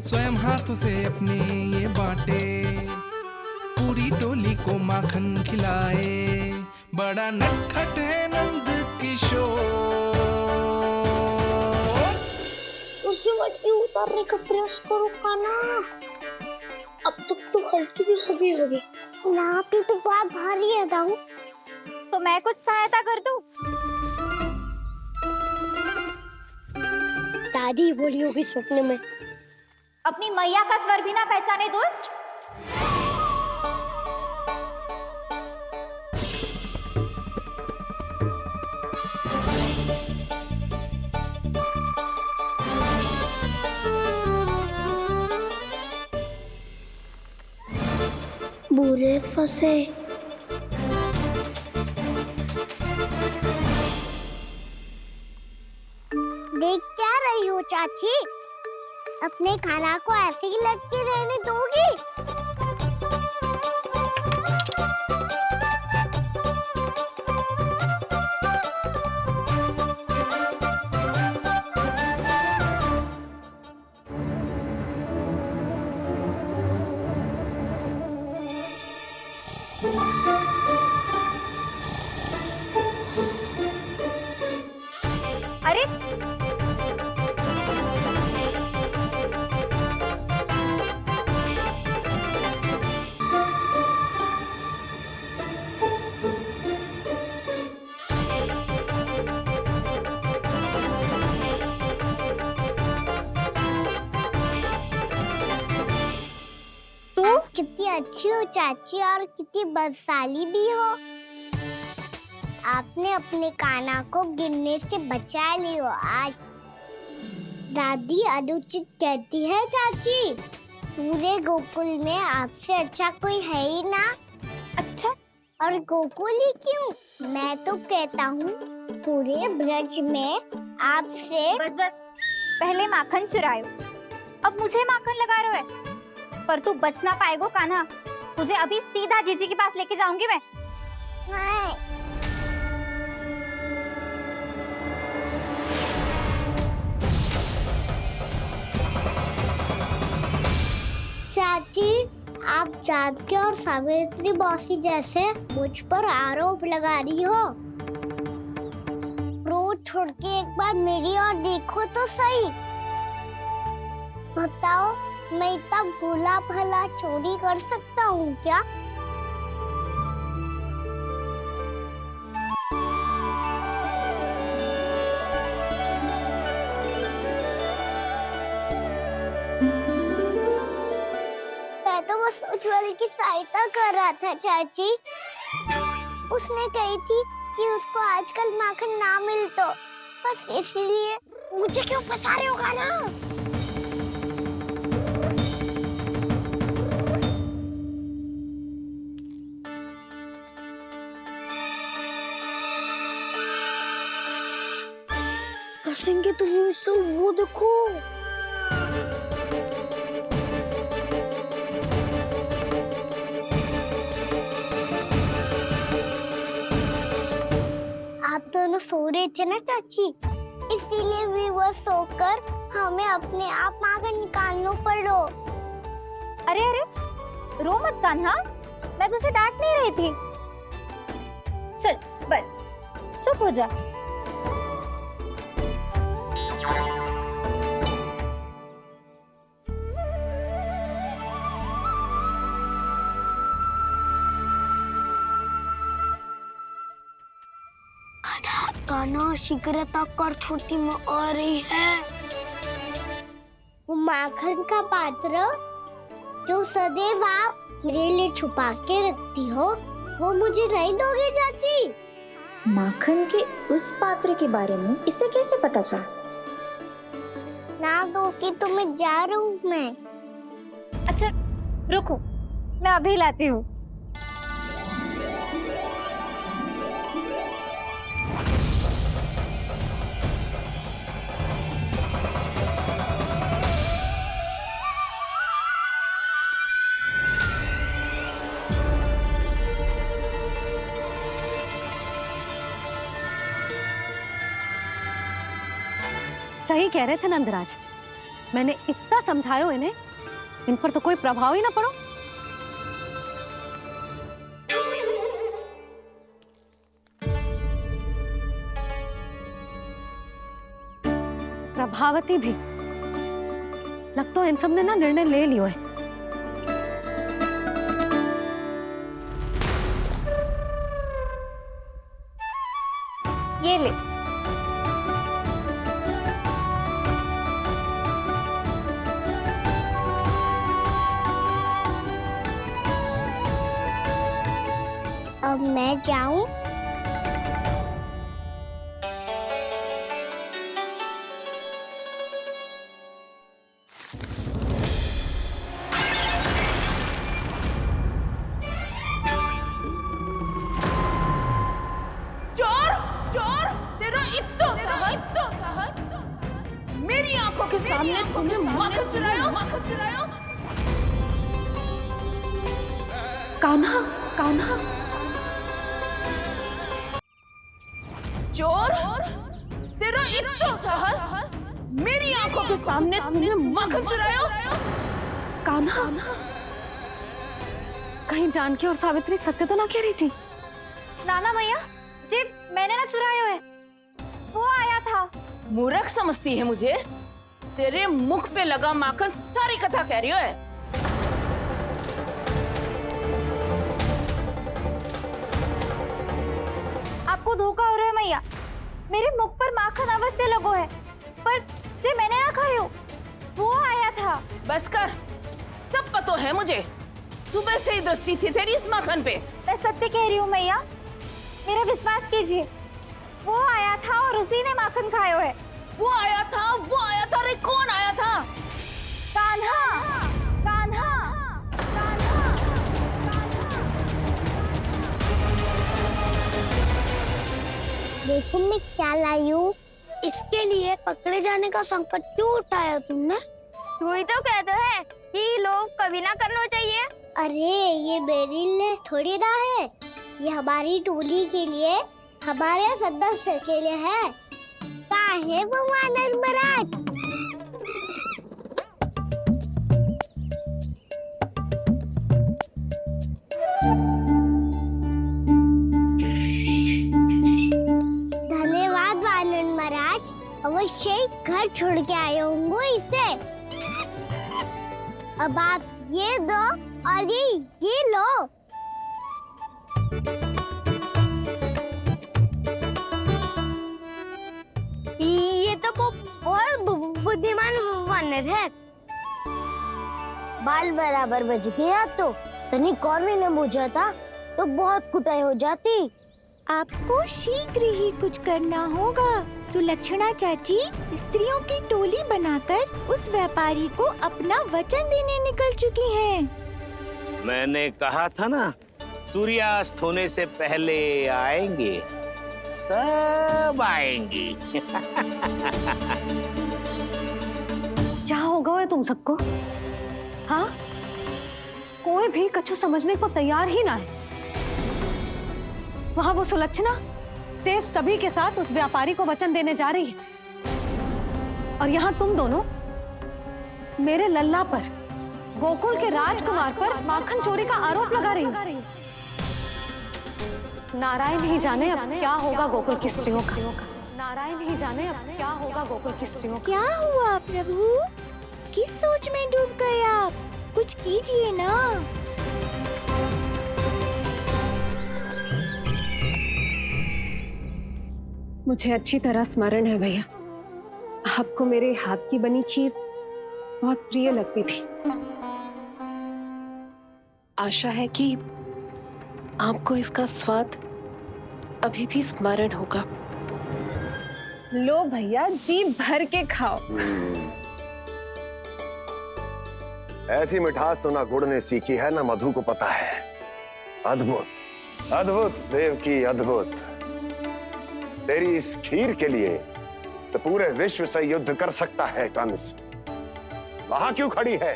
स्वयं हाथों से अपने ये बांटे, पूरी टोली को माखन खिलाए, बड़ा नटखट है नंद किशोर। उसे मट्टी उतारने का प्रयास करो काना, अब तक तो हल्की भी होगी। नापी तो बहुत भारी है दाऊ। तो मैं कुछ सहायता कर दूं? दादी बोली होगी सपने में। अपनी मैया का स्वर भी ना पहचाने दुष्ट। बुरे फंसे। देख क्या रही हो चाची? अपने खाना को ऐसे ही लटके रहने दोगी? अरे कितनी अच्छी हो चाची और कितनी बदसाली भी हो। आपने अपने काना को गिरने से बचा ली हो आज। दादी अनुचित कहती है चाची, पूरे गोकुल में आपसे अच्छा कोई है ही ना। अच्छा, और गोकुल ही क्यों, मैं तो कहता हूँ पूरे ब्रज में आपसे। बस बस, पहले माखन चुरायो, अब मुझे माखन लगा रहे हो। पर तू बच ना पाएगो कान्हा, तुझे अभी सीधा जीजी के पास लेके जाऊंगी मैं। नहीं। चाची, आप जानकी और सावित्री मौसी जैसे मुझ पर आरोप लगा रही हो। रोज छोड़ के एक बार मेरी ओर देखो तो सही। बताओ, मैं इतना भोला भला चोरी कर सकता हूँ क्या? मैं तो बस उज्जवल की सहायता कर रहा था चाची। उसने कही थी कि उसको आजकल माखन ना मिल तो बस इसलिए। मुझे क्यों फंसा रहे हो गाना? फंसेंगे तो वो देखो। आप दोनों सो रहे थे ना चाची, इसीलिए विवश सोकर हमें अपने आप माखन निकालना पड़ो। अरे अरे, रो मत कान्हा, मैं तुझे डांट नहीं रही थी। चल बस चुप हो जा। कान्हा शीघ्रता कर, छोटी में आ रही है। वो माखन का पात्र जो सदैव आप मेरे लिए छुपा के रखती हो, वो मुझे नहीं दोगे चाची? माखन के उस पात्र के बारे में इसे कैसे पता चला? ना दोगे तो मैं जा रहा हूँ मैं। अच्छा रुको, मैं अभी लाती हूँ। सही कह रहे थे नंदराज, मैंने इतना समझायो इन्हें, इन पर तो कोई प्रभाव ही ना पड़ो। प्रभावती भी लगता है इन सब ने ना निर्णय ले लियो है। ये ले। अब मैं जाऊं? चोर चोर, तेरा इत्तो साहस, मेरी आंखों के सामने तुमने माखन चुरायो। कान्हा, कान्हा, चोर, तेरा इत्तो साहस, मेरी आंखों के सामने तुमने माखन चुरायो। कान्हा, कहीं जानकी और सावित्री सत्य तो ना कह रही थी? नाना मैया जी, मैंने ना चुरायो है, वो आया था। मूर्ख समझती है मुझे? तेरे मुख पे लगा माखन सारी कथा कह रही है। आपको धोखा हो रहा है मैया, मेरे मुख पर माखन अवश्य लगो है, पर जे मैंने ना खायो, वो आया था। बस कर, सब पता है मुझे। सुबह से ही दृष्टि थी तेरी इस माखन पे। मैं सत्य कह रही हूँ मैया, मेरा विश्वास कीजिए। वो आया था और उसी ने माखन खायो है। वो आया था। अरे कौन आया था? कान्हा, कान्हा, कान्हा। देखो मैं क्या लाई हूँ। इसके लिए पकड़े जाने का संकट क्यों उठाया तुमने? तू ही तो कहते है कि लोग कभी ना करना चाहिए। अरे ये मेरे लिए थोड़ी ना है, ये हमारी टोली के लिए, हमारे सदस्य के लिए है। काहे भगवान महाराज? धन्यवाद वानर महाराज, अवश्य ही घर छोड़ के आए होंगे इसे। अब आप ये दो और ये लो। ये तो बहुत बुद्धिमान वानर है। बाल बराबर बज गया तो तनिक और मैंने बुझा था तो बहुत कुटाई हो जाती। आपको शीघ्र ही कुछ करना होगा। सुलक्षणा चाची स्त्रियों की टोली बनाकर उस व्यापारी को अपना वचन देने निकल चुकी हैं। मैंने कहा था ना, सूर्यास्त होने से पहले आएंगे, सब आएंगी। क्या होगा है तुम सबको? हाँ, कोई भी कछु समझने को तैयार ही ना है। वहां वो सुलक्षणा से सभी के साथ उस व्यापारी को वचन देने जा रही है, और यहाँ तुम दोनों मेरे लल्ला पर, गोकुल के राजकुमार पर माखन चोरी का आरोप लगा रही हो। नारायण ही जाने अब क्या होगा गोकुल की स्त्रियों का। नारायण ही जाने अब क्या होगा गोकुल की स्त्रियों का। क्या हुआ प्रभु? किस सोच में डूब गए आप? कुछ कीजिए ना। मुझे अच्छी तरह स्मरण है भैया, आपको मेरे हाथ की बनी खीर बहुत प्रिय लगती थी। आशा है कि आपको इसका स्वाद अभी भी स्मरण होगा। लो भैया, जी भर के खाओ। ऐसी मिठास तो ना गुड़ ने सीखी है ना मधु को पता है। अद्भुत, अद्भुत देवकी, अद्भुत। तेरी इस खीर के लिए तो पूरे विश्व से युद्ध कर सकता है कंस। वहां क्यों खड़ी है?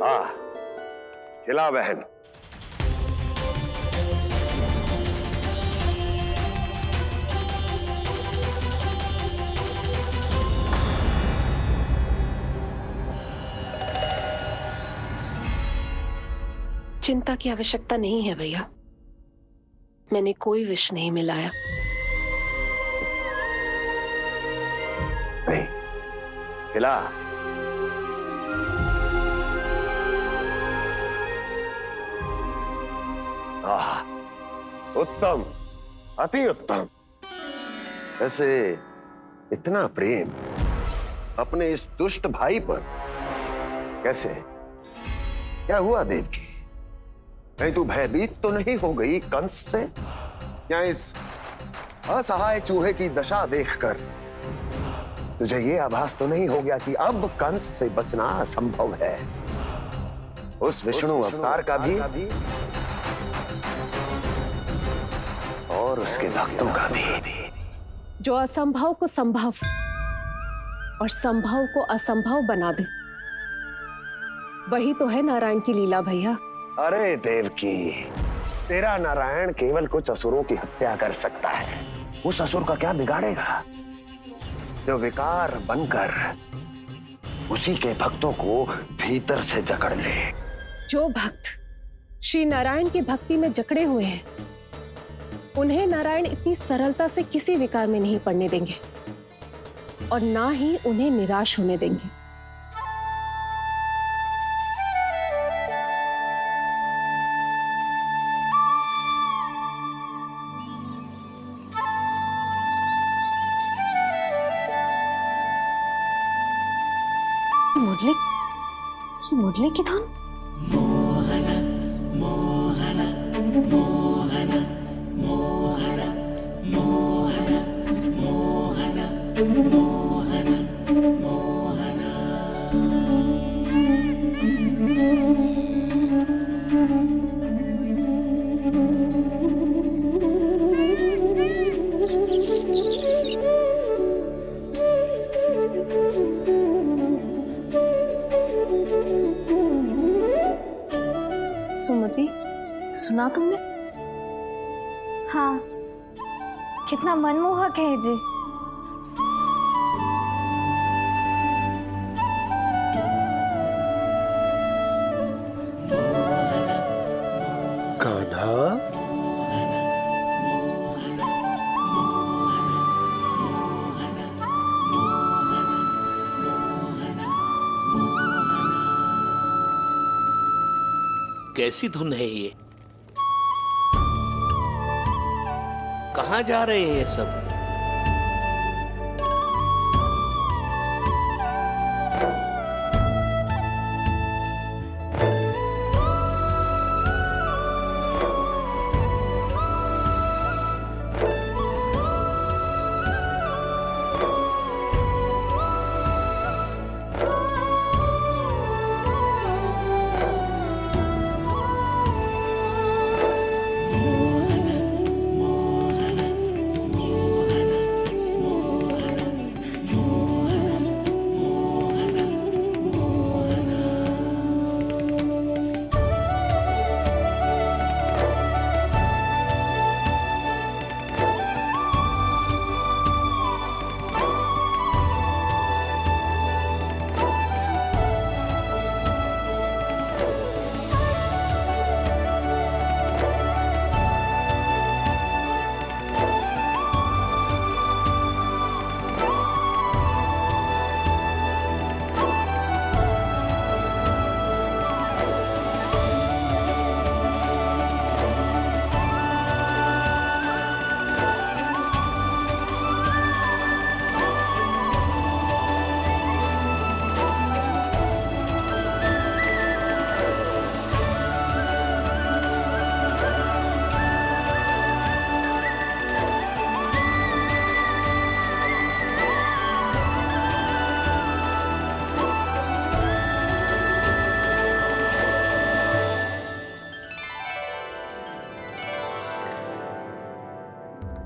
वाह, खिला बहन। चिंता की आवश्यकता नहीं है भैया, मैंने कोई विष नहीं मिलाया। नहीं खिला। आह, उत्तम, अति उत्तम। वैसे इतना प्रेम अपने इस दुष्ट भाई पर कैसे? क्या हुआ देवकी? कहीं तू भयभीत तो नहीं हो गई कंस से? या इस असहाय चूहे की दशा देखकर तुझे ये आभास तो नहीं हो गया कि अब कंस से बचना असंभव है? उस विष्णु अवतार का भी और उसके भक्तों का भी। जो असंभव को संभव और संभव को असंभव बना दे, वही तो है नारायण की लीला भैया। अरे देवकी, तेरा नारायण केवल कुछ असुरों की हत्या कर सकता है। उस असुर का क्या बिगाड़ेगा जो विकार बनकर उसी के भक्तों को भीतर से जकड़ ले। जो भक्त श्री नारायण की भक्ति में जकड़े हुए हैं, उन्हें नारायण इतनी सरलता से किसी विकार में नहीं पड़ने देंगे और ना ही उन्हें निराश होने देंगे। मुरली की धुन। सुमति, सुना तुमने? हाँ, कितना मनमोहक है जी। कान्हा, कैसी धुन है ये? कहाँ जा रहे हैं ये सब?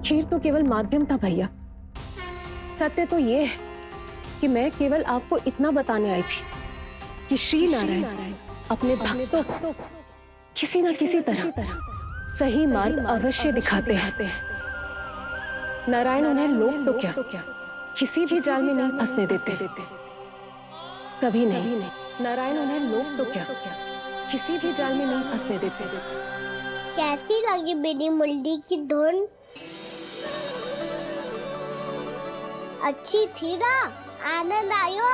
खीर तो केवल माध्यम था भैया। सत्य तो ये है कि मैं केवल आपको इतना बताने आई थी कि श्री नारायण अपने भक्तों को किसी न किसी तरह सही मार्ग अवश्य दिखाते हैं। नारायण उन्हें लोग तो क्या किसी भी जाल में नहीं फंसने देते। कभी नहीं। नारायण उन्हें लोग तो क्या किसी भी जाल में नहीं फंसने देते। कैसी लगी मेरी मुंडी की धुन? अच्छी थी ना? आनंद आयो?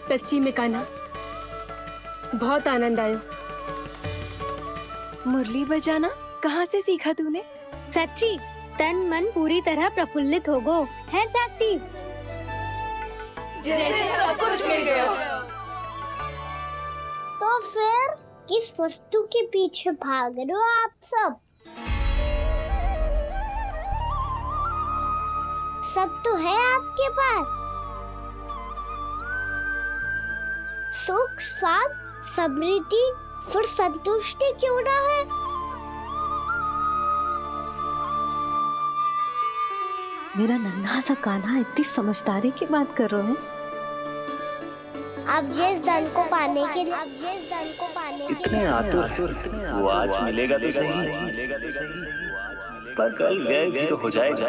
सच्ची में कान्हा, बहुत आनंद आयो। मुरली बजाना कहाँ से सीखा तूने? सच्ची तन मन पूरी तरह प्रफुल्लित हो गो है चाची। जैसे सब कुछ मिल गया। तो फिर किस वस्तु के पीछे भाग रहे हो आप सब? सब तो है आपके पास। सुख, स्वाद, समृद्धि, फिर संतुष्टि क्यों ना है? मेरा नन्हा सा कान्हा इतनी समझदारी की बात कर रहे हैं। अब जिस धन को पाने के लिए इतने आतुर, वो आज मिलेगा तो सही, पर कल व्यय भी तो हो जाएगा।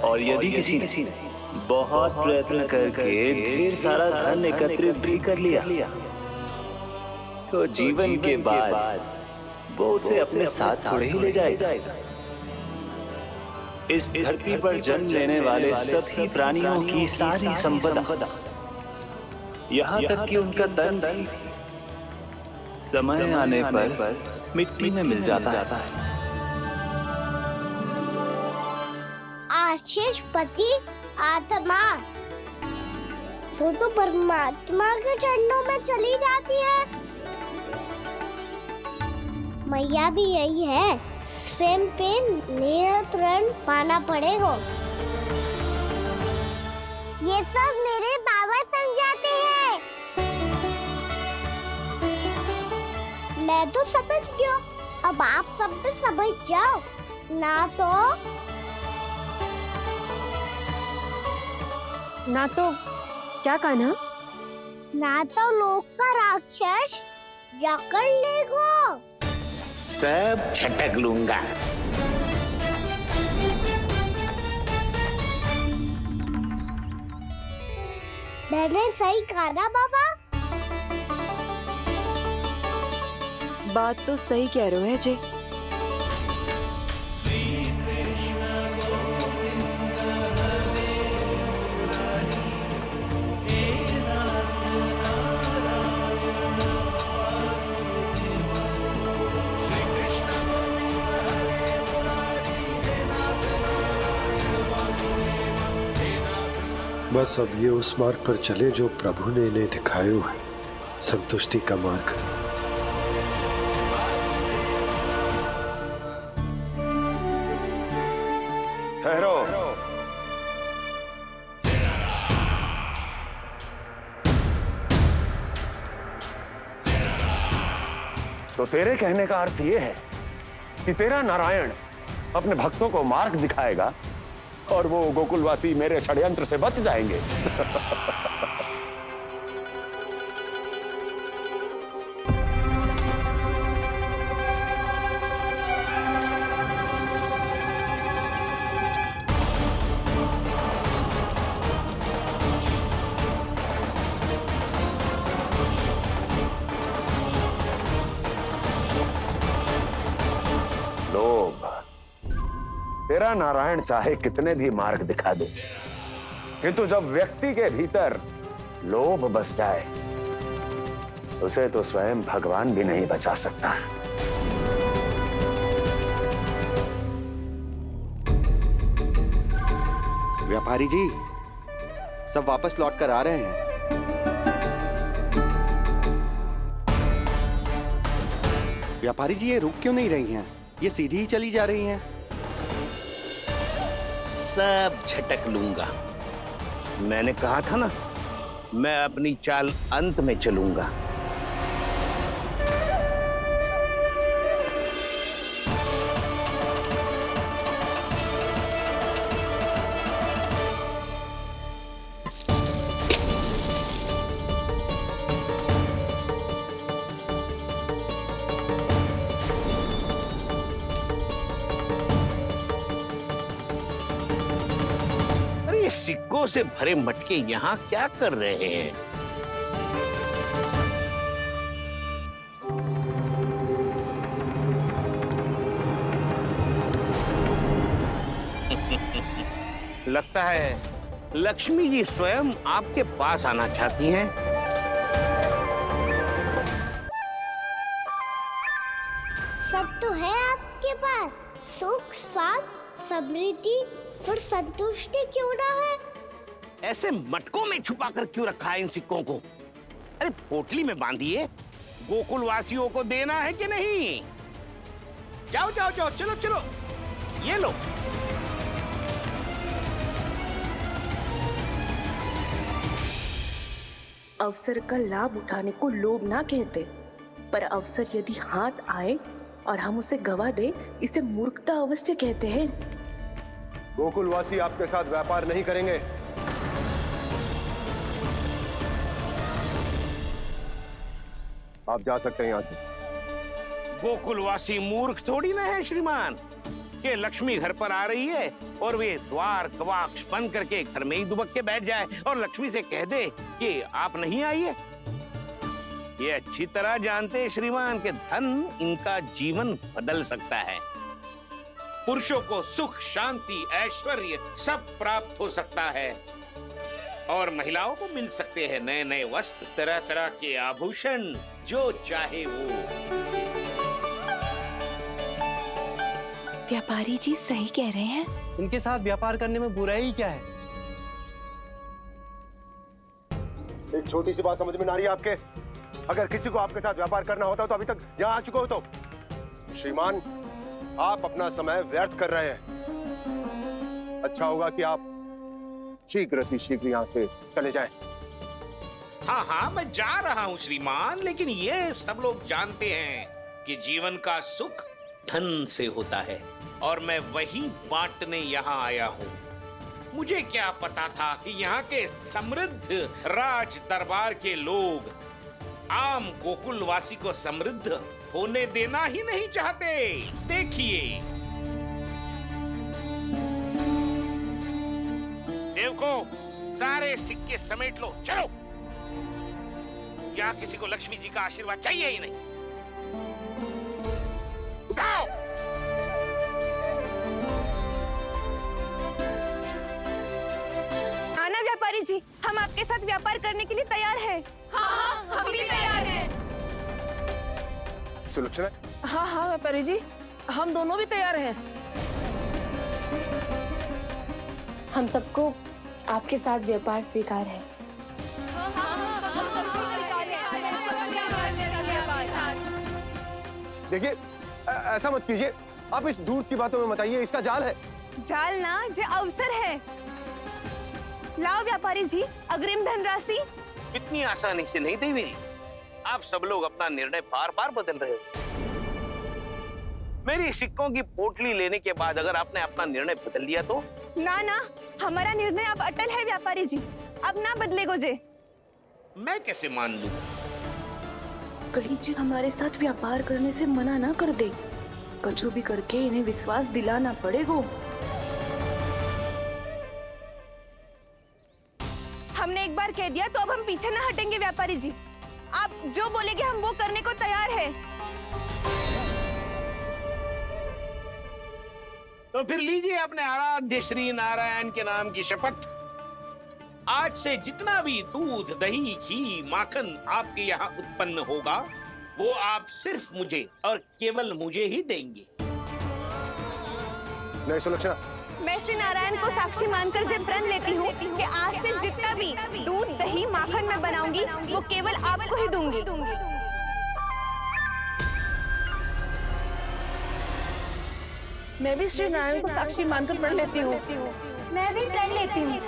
और यदि किसी ने बहुत प्रयत्न करके ढेर सारा धन एकत्रित भी कर लिया, तो जीवन के बाद वो उसे अपने साथ थोड़े ही ले जाएगा। इस धरती पर जन्म लेने वाले सभी प्राणियों की सारी संपदा, यहाँ तक कि उनका तन भी समय आने पर मिट्टी में मिल जाता है। आशीष पति आत्मा वो तो परमात्मा के चरणों में चली जाती है। मैया भी यही है, स्वयं पे नियंत्रण पाना पड़ेगा। ये सब मेरे बाबा समझाते हैं। मैं तो समझ गया, अब आप सब भी समझ जाओ ना तो क्या कान्हा? ना तो लोक का राक्षस जकड़ लेगा। सब झटक लूंगा। मैंने सही कहा ना बाबा? बात तो सही कह रहे हो अजय। बस अब ये उस मार्ग पर चले जो प्रभु ने इन्हें दिखाया है, संतुष्टि का मार्ग। ठहरो। तो तेरे कहने का अर्थ यह है कि तेरा नारायण अपने भक्तों को मार्ग दिखाएगा और वो गोकुलवासी मेरे षड्यंत्र से बच जाएंगे। लोभ। तेरा नारायण चाहे कितने भी मार्ग दिखा दे, किंतु जब व्यक्ति के भीतर लोभ बस जाए, उसे तो स्वयं भगवान भी नहीं बचा सकता। व्यापारी जी, सब वापस लौट कर आ रहे हैं। व्यापारी जी, ये रुक क्यों नहीं रही हैं? ये सीधी ही चली जा रही हैं। सब झटक लूंगा। मैंने कहा था ना, मैं अपनी चाल अंत में चलूंगा। सिक्कों से भरे मटके यहाँ क्या कर रहे हैं? लगता है लक्ष्मी जी स्वयं आपके पास आना चाहती हैं। सब तो है आपके पास, सुख, स्वाद, समृद्धि, फिर संतुष्टि क्यों ना है? ऐसे मटकों में छुपा कर क्यों रखा है इन सिक्कों को? अरे पोटली में बांधिए, गोकुल वासियों को देना है कि नहीं? जाओ जाओ जाओ, चलो चलो, ये लो। अवसर का लाभ उठाने को लोभ ना कहते, पर अवसर यदि हाथ आए और हम उसे गवा दे, इसे मूर्खता अवश्य कहते हैं। गोकुलवासी आपके साथ व्यापार नहीं करेंगे। आप जा सकते हैं यहाँ से। गोकुलवासी मूर्ख थोड़ी ना है श्रीमान, कि लक्ष्मी घर पर आ रही है और वे द्वार कवाक्ष बंद करके घर में ही दुबक के बैठ जाए और लक्ष्मी से कह दे कि आप नहीं आइए। ये अच्छी तरह जानते हैं श्रीमान कि धन इनका जीवन बदल सकता है। पुरुषों को सुख, शांति, ऐश्वर्य सब प्राप्त हो सकता है और महिलाओं को मिल सकते हैं नए नए वस्त्र, तरह तरह के आभूषण, जो चाहे वो। व्यापारी जी सही कह रहे हैं। इनके साथ व्यापार करने में बुराई क्या है? एक छोटी सी बात समझ में ना रही है आपके? अगर किसी को आपके साथ व्यापार करना होता तो अभी तक यहाँ आ चुके हो। तो श्रीमान, आप अपना समय व्यर्थ कर रहे हैं। अच्छा होगा कि आप शीघ्र ही शीघ्र यहाँ से चले जाएं। हाँ हाँ, मैं जा रहा हूँ श्रीमान, लेकिन ये सब लोग जानते हैं कि जीवन का सुख धन से होता है और मैं वही बांटने यहाँ आया हूँ। मुझे क्या पता था कि यहाँ के समृद्ध राज दरबार के लोग आम गोकुलवासी को समृद्ध होने देना ही नहीं चाहते। देखिए, सेवकों, सारे सिक्के समेट लो, चलो। यहाँ किसी को लक्ष्मी जी का आशीर्वाद चाहिए ही नहीं। उठाओ। आना व्यापारी जी, हम आपके साथ व्यापार करने के लिए तैयार हैं। हाँ, हम भी तैयार हैं। सुलक्षणा? हाँ हाँ व्यापारी जी, हम दोनों भी तैयार हैं। हम सबको आपके साथ व्यापार स्वीकार है। देखिए, ऐसा मत कीजिए। आप इस दूध की बातों में मत आइए, इसका जाल है। जाल ना, जो अवसर है। लाओ व्यापारी जी, अग्रिम धनराशि। इतनी आसानी से नहीं देवी जी। आप सब लोग अपना निर्णय बार बार बदल रहे हो। मेरी सिक्कों की पोटली लेने के बाद अगर आपने अपना निर्णय बदल दिया तो? ना ना, हमारा निर्णय अब अटल है व्यापारी जी, अब ना बदलेगो जे। मैं कैसे मान लूं? कहीं जी हमारे साथ व्यापार करने से मना ना कर दे। कछु भी करके इन्हें विश्वास दिलाना पड़ेगा। हमने एक बार कह दिया तो अब हम पीछे ना हटेंगे व्यापारी जी। आप जो बोलेंगे हम वो करने को तैयार है। तो फिर लीजिए अपने आराध्य श्री नारायण के नाम की शपथ। आज से जितना भी दूध, दही, घी, माखन आपके यहाँ उत्पन्न होगा, वो आप सिर्फ मुझे और केवल मुझे ही देंगे। नहीं सुलक्षणा, मैं श्री नारायण को साक्षी मानकर जब प्रण लेती हूँ कि आज से जितना भी दूध, दही, माखन मैं बनाऊंगी वो केवल आपको ही दूंगी। मैं भी श्री नारायण को साक्षी मानकर प्रण लेती हूँ। मैं भी प्रण लेती हूँ।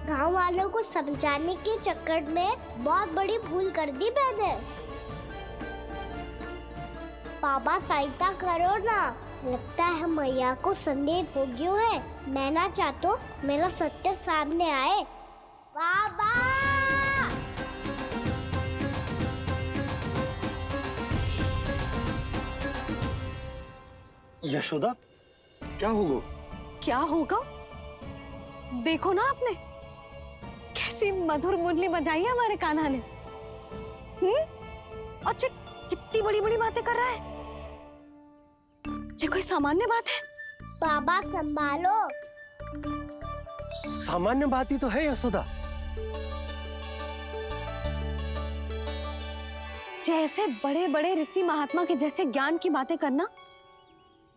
गाँव वालों को समझाने के चक्कर में बहुत बड़ी भूल कर दी मैंने। बाबा सहायता करो ना, लगता है मैया को संदेह हो गया है। मैं ना चाहता हूँ मेरा सत्य सामने आए। बाबा! यशोदा, क्या होगा? क्या होगा? देखो ना आपने कैसी मधुर मुरली बजाई है हमारे कान्हा ने। अच्छा, कितनी बड़ी बड़ी बातें कर रहा है। ये कोई सामान्य बात है? बाबा संभालो। सामान्य बात ही तो है यशोदा। जैसे बड़े बड़े ऋषि महात्मा के जैसे ज्ञान की बातें करना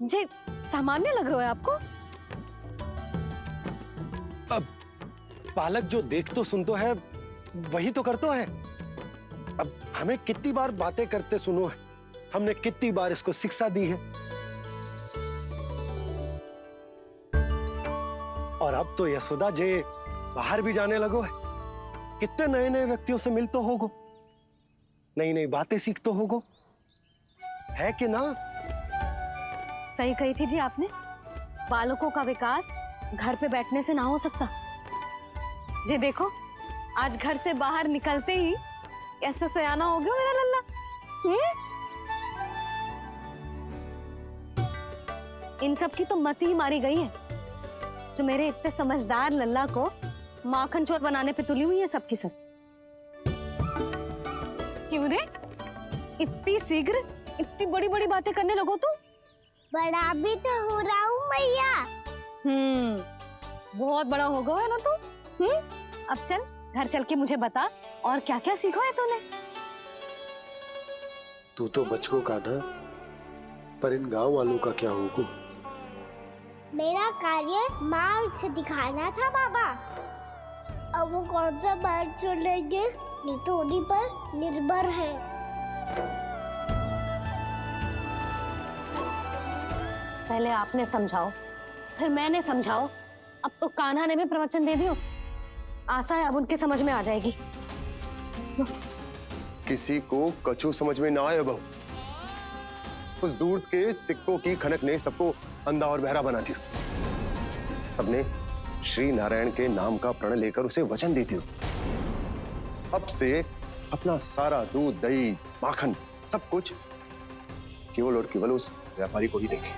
जे सामान्य लग रहा है आपको? अब बालक जो देख तो सुन तो है वही तो करता है। अब हमें कितनी बार बातें करते सुनो है, हमने कितनी बार इसको शिक्षा दी है। और अब तो यशोदा जे बाहर भी जाने लगो है, कितने नए नए व्यक्तियों से मिल तो होगो, नई नई बातें सीख तो होगो, है कि ना? सही कही थी जी आपने। बालकों का विकास घर पे बैठने से ना हो सकता। जी देखो, आज घर से बाहर निकलते ही कैसे सयाना हो गया मेरा लल्ला। इन सब की तो मत ही मारी गई है, जो मेरे इतने समझदार लल्ला को माखन चोर बनाने पे तुली हुई है सबकी सब। क्यों रे, इतनी शीघ्र इतनी बड़ी बड़ी बातें करने लगो तू? बड़ा भी तो हो रहा हूँ मैया। बहुत बड़ा हो गया है ना तू। अब चल घर चल के मुझे बता और क्या क्या सीखा है तूने। तू तो बचको कान्हा, पर इन गांव वालों का क्या होगा? मेरा कार्य मार्ग दिखाना था बाबा। अब वो कौन सा मार्ग चुनेंगे ये तो उन्हीं पर निर्भर है। पहले आपने समझाओ, फिर मैंने समझाओ, अब तो कान्हा ने भी प्रवचन दे दियो। आशा है अब उनके समझ में आ जाएगी। किसी को कछु समझ में ना आए बहू। उस दूर के सिक्कों की खनक ने सबको अंधा और बहरा बना दिया। सबने श्री नारायण के नाम का प्रण लेकर उसे वचन दी थी। अब से अपना सारा दूध, दही, माखन सब कुछ केवल और केवल उस व्यापारी को ही देंगे।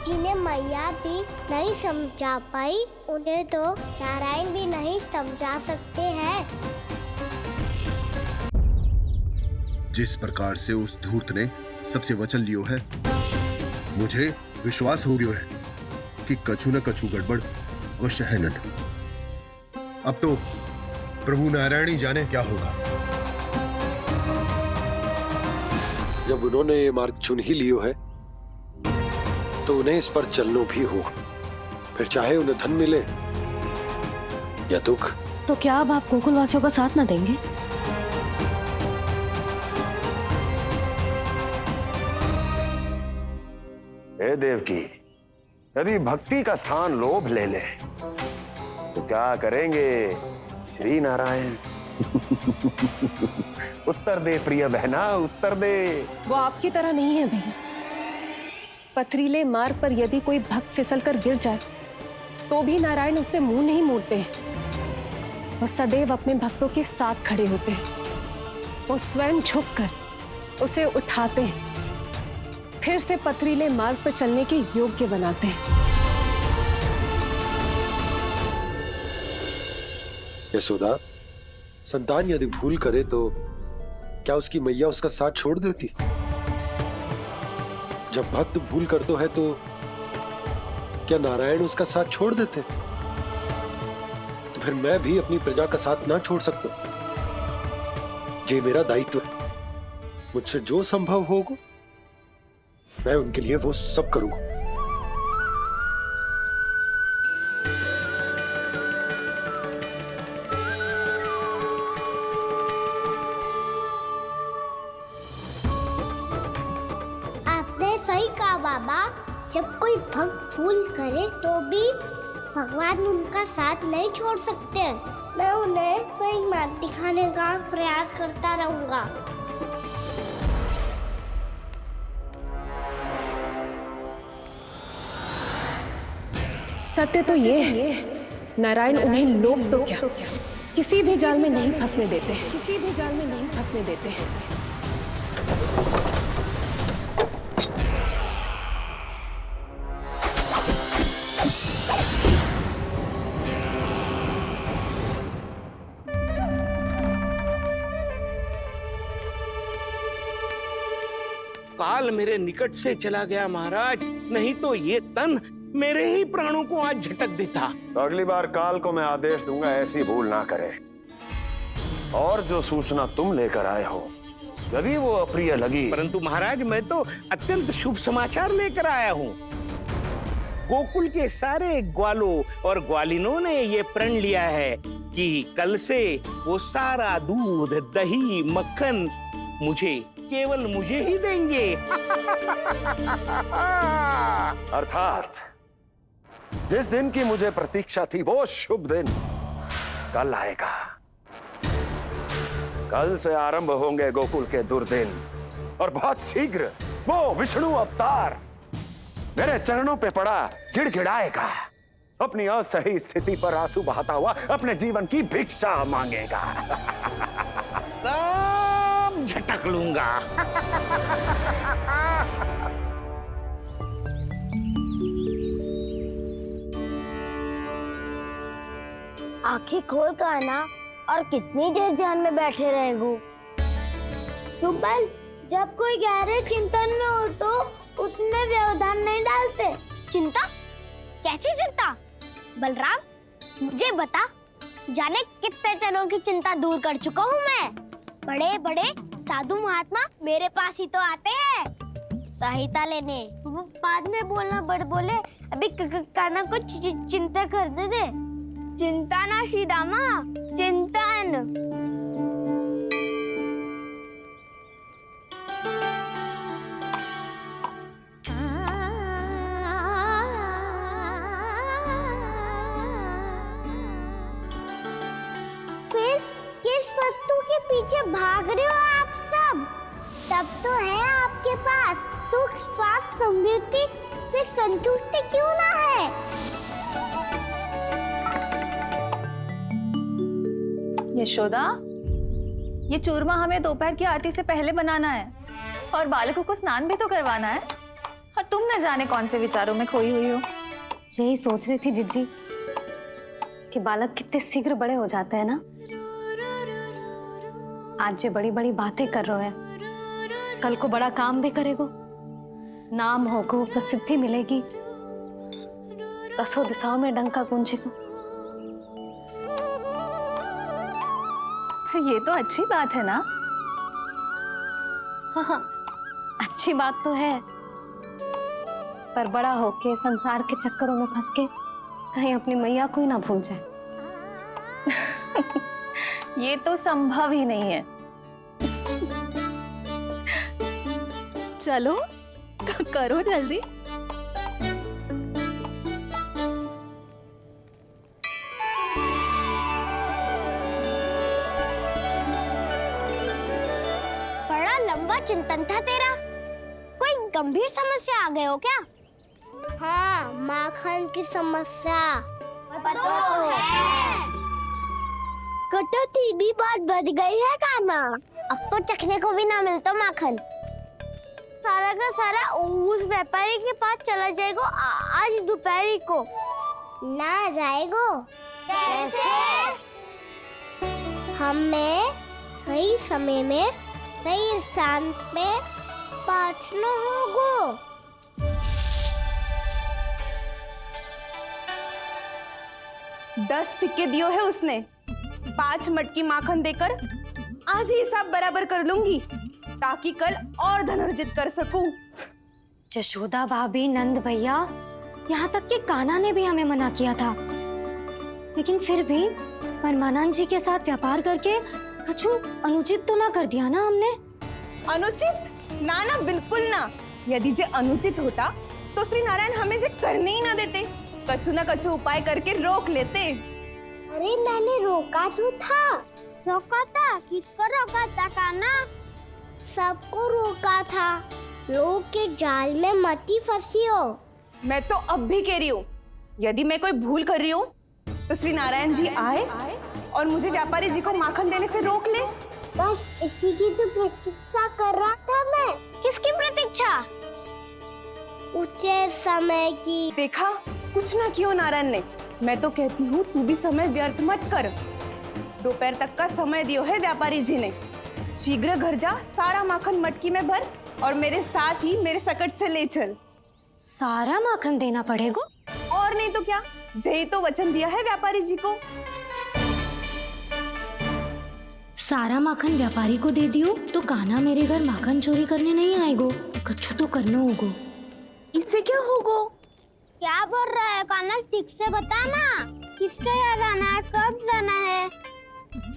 जिन्हें मैया भी नहीं समझा पाई, उन्हें तो नारायण भी नहीं समझा सकते हैं। जिस प्रकार से उस धूर्त ने सबसे वचन लियो है, मुझे विश्वास हो गयो है कि कछु न कछु गड़बड़ अवश्य है नंद। अब तो प्रभु नारायण ही जाने क्या होगा। जब उन्होंने ये मार्ग चुन ही लियो है तो उन्हें इस पर चलना भी होगा, फिर चाहे उन्हें धन मिले या दुख। तो क्या अब आप गोकुल वासियों का साथ ना देंगे? हे देवकी, यदि भक्ति का स्थान लोभ ले ले तो क्या करेंगे श्री नारायण? उत्तर दे प्रिय बहना, उत्तर दे। वो आपकी तरह नहीं है भैया। पथरीले मार्ग पर यदि कोई भक्त फिसल कर गिर जाए तो भी नारायण उससे मुंह नहीं मोड़ते हैं। वो सदैव अपने भक्तों के साथ खड़े होते हैं। वो स्वयं झुककर उसे उठाते हैं, फिर से पथरीले मार्ग पर चलने के योग्य बनाते हैं। यशोदा, संतान यदि भूल करे तो क्या उसकी मैया उसका साथ छोड़ देती? जब भक्त भूल करते है तो क्या नारायण उसका साथ छोड़ देते? तो फिर मैं भी अपनी प्रजा का साथ ना छोड़ सकता। ये मेरा दायित्व है। मुझसे जो संभव होगा मैं उनके लिए वो सब करूंगा। सही कहा बाबा। जब कोई भक्त भूल करे तो भी भगवान उनका साथ नहीं छोड़ सकते। मैं उन्हें सही मार्ग दिखाने का प्रयास करता रहूंगा। सत्य तो ये है, नारायण उन्हें लोग तो क्या किसी भी जाल में नहीं फंसने देते, किसी भी जाल में नहीं फंसने देते। काल मेरे निकट से चला गया महाराज, नहीं तो ये तन मेरे ही प्राणों को आज झटक देता। तो अगली बार काल को मैं आदेश दूंगा ऐसी भूल ना करे। और जो सूचना तुम लेकर आए हो यदि वो अप्रिय लगी, परंतु महाराज मैं तो अत्यंत शुभ समाचार लेकर आया हूँ। गोकुल के सारे ग्वालों और ग्वालिनों ने ये प्रण लिया है कि कल से वो सारा दूध, दही, मक्खन केवल मुझे ही देंगे। अर्थात जिस दिन की मुझे प्रतीक्षा थी वो शुभ दिन कल आएगा। कल से आरंभ होंगे गोकुल के दुर्दिन और बहुत शीघ्र वो विष्णु अवतार मेरे चरणों पे पड़ा गिड़गिड़ाएगा, अपनी असही स्थिति पर आंसू बहाता हुआ अपने जीवन की भिक्षा मांगेगा। सब झटक लूंगा। आंखें खोल कर आना और कितनी देर ध्यान में बैठे रहेगो। सुबह जब कोई गहरे चिंतन में हो तो उसमें व्यवधान नहीं डालते। चिंता? कैसी चिंता? बलराम मुझे बता, जाने कितने जनों की चिंता दूर कर चुका हूँ मैं। बड़े बड़े साधु महात्मा मेरे पास ही तो आते हैं सहायता लेने। बाद में बोलना बड़ बोले, अभी काना को चिंता करने दे। चिंता ना श्रीदामा, चिंतन। फिर किस वस्तु के पीछे भाग रहे हो आप सब? सब तो है आपके पास, सुख, स्वास्थ्य, समृद्धि से संतुष्टि क्यों ना है? यशोदा, ये चूरमा हमें दोपहर की आरती से पहले बनाना है और बालकों को स्नान भी तो करवाना है। और तुम न जाने कौन से विचारों में खोई हुई हो। यही सोच रही थी जिज्जी कि बालक कितने शीघ्र बड़े हो जाते हैं ना। आज ये बड़ी बड़ी बातें कर रहे हैं, कल को बड़ा काम भी करेगो, नाम होगो, प्रसिद्धि मिलेगी, दसों दिशाओं में डंका गूंजेगा। ये तो अच्छी बात है ना। हाँ, अच्छी बात तो है, पर बड़ा होके संसार के चक्करों में फंस के कहीं अपनी मैया को ही ना भूल जाए। ये तो संभव ही नहीं है। चलो करो जल्दी। बड़ा लंबा चिंतन था तेरा। कोई गंभीर समस्या आ गए हो क्या? हाँ, माखन की समस्या तो है। कटौती भी बहुत बढ़ गई है काना। अब तो चखने को भी ना मिलता माखन। सारा का सारा उस व्यापारी के पास चला जाएगा आज दोपहर को। ना जाएगो? कैसे? हमें सही समय में सही स्थान पे पहुंचना होगा। दस सिक्के दियो है उसने, 5 मटकी माखन देकर आज ही हिसाब बराबर कर लूंगी ताकि कल और धन अर्जित कर सकूं। जशोदा भाभी, नंद भैया, यहाँ तक कि कान्हा ने भी हमें मना किया था, लेकिन फिर भी परमानंद जी के साथ व्यापार करके कुछ अनुचित तो ना कर दिया ना हमने? अनुचित? ना ना, बिल्कुल ना। यदि जे अनुचित होता तो श्री नारायण हमें जे करने ही ना देते, कछु ना कछु उपाय करके रोक लेते। अरे मैंने रोका तो था। रोका था? किसको रोका था कान्हा? सबको रोका था। लोग के जाल में मत ही फंसी हो। मैं तो अब भी कह रही हूँ, यदि मैं कोई भूल कर रही हूँ तो श्री नारायण जी आए और मुझे व्यापारी जी को माखन देने से रोक ले। बस इसी की तो प्रतीक्षा कर रहा था मैं। किसकी प्रतीक्षा? उचित समय की। देखा, कुछ ना किया नारायण ने। मैं तो कहती हूँ तू भी समय व्यर्थ मत कर। दोपहर तक का समय दियो है व्यापारी जी ने। शीघ्र घर जा, सारा माखन मटकी में भर और मेरे साथ ही मेरे सकट से ले चल। सारा माखन देना पड़ेगा? और नहीं तो क्या, यही तो वचन दिया है व्यापारी जी को। सारा माखन व्यापारी को दे दियो तो कान्हा मेरे घर माखन चोरी करने नहीं आएगो। कुछ तो करना होगा। इससे क्या होगा? क्या बोल रहा है कान्हा? ठीक से बताना। किसके यहाँ जाना है, कब जाना है?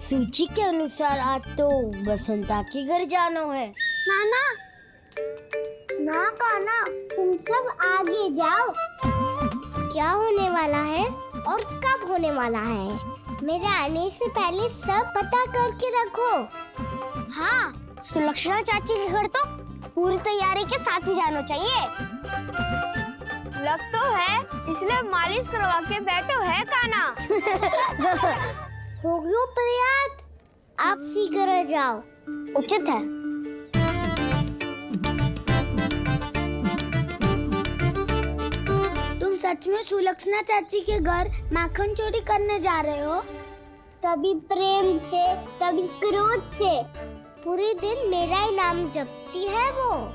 सूची के अनुसार आज तो बसंता के घर जाना है। नाना ना कान्हा, तुम सब आगे जाओ। क्या होने वाला है और कब होने वाला है, मेरे आने से पहले सब पता करके रखो। हाँ, सुलक्षणा चाची के घर तो पूरी तैयारी के साथ ही जाना चाहिए। लग तो है, इसलिए मालिश करवा के बैठो है कान्हा। हो गयो प्रयास, आप शीघ्र जाओ, उचित है। तुम सच में सुलक्षणा चाची के घर माखन चोरी करने जा रहे हो? कभी प्रेम से, कभी क्रोध से, पूरे दिन मेरा ही नाम जपती है वो।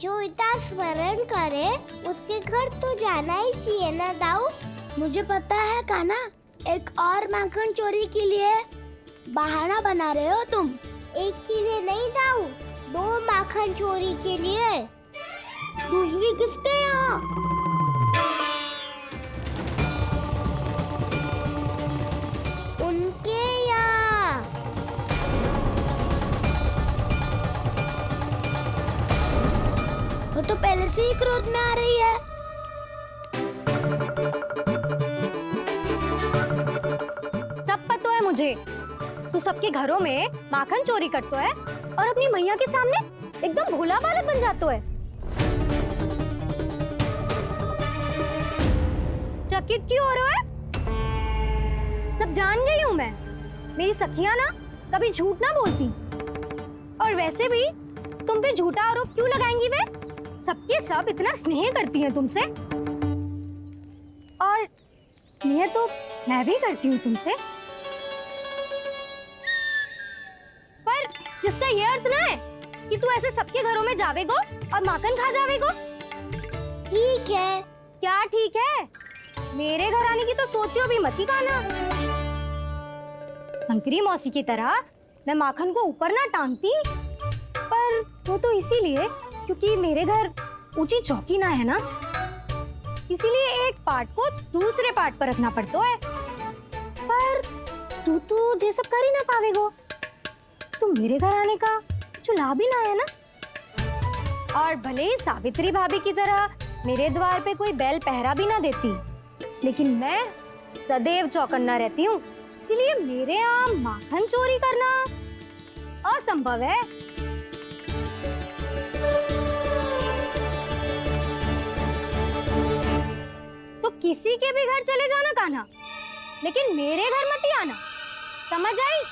जो इतना स्मरण करे उसके घर तो जाना ही चाहिए ना दाऊ। मुझे पता है कान्हा, एक और माखन चोरी के लिए बहाना बना रहे हो तुम। एक के लिए नहीं दाऊ, 2 माखन चोरी के लिए। दूसरी किसके यहाँ? उनके यहाँ। वो तो पहले से ही क्रोध में आ रही है। सब पता है मुझे, तू सबके घरों में माखन चोरी करतो है और अपनी मैया के सामने एकदम भोला बालक बन जातो है। चकित क्यों हो रहे हो? सब जान गई हूँ मैं। मेरी सखियां ना कभी झूठ ना बोलती, और वैसे भी तुम पे झूठा आरोप क्यों लगाएंगी वे? सबके सब इतना स्नेह करती हैं तुमसे, और स्नेह तो मैं भी करती हूँ तुमसे। पर जिसका ये अर्थ ना है कि तू ऐसे सबके घरों में जावेगो और माखन खा जावेगो। ठीक है। क्या ठीक है? मेरे घर आने की तो सोचियो भी मत ही कान्हा। शंकरी मौसी की तरह मैं माखन को ऊपर ना टांगती, पर वो तो इसीलिए क्योंकि मेरे घर ऊंची चौकी ना है ना, इसीलिए एक पार्ट को दूसरे पार्ट पर रखना पड़ता है। पर तू तो ये सब कर ही ना पावेगो, तो मेरे घर आने का कुछ लाभ ही ना है ना। और भले ही सावित्री भाभी की तरह मेरे द्वार पे कोई बैल पहरा भी ना देती, लेकिन मैं सदैव चौकन्ना रहती हूँ, इसलिए मेरे यहाँ माखन चोरी करना असंभव है। तो किसी के भी घर चले जाना कान्हा, लेकिन मेरे घर मत ही आना, समझ आई?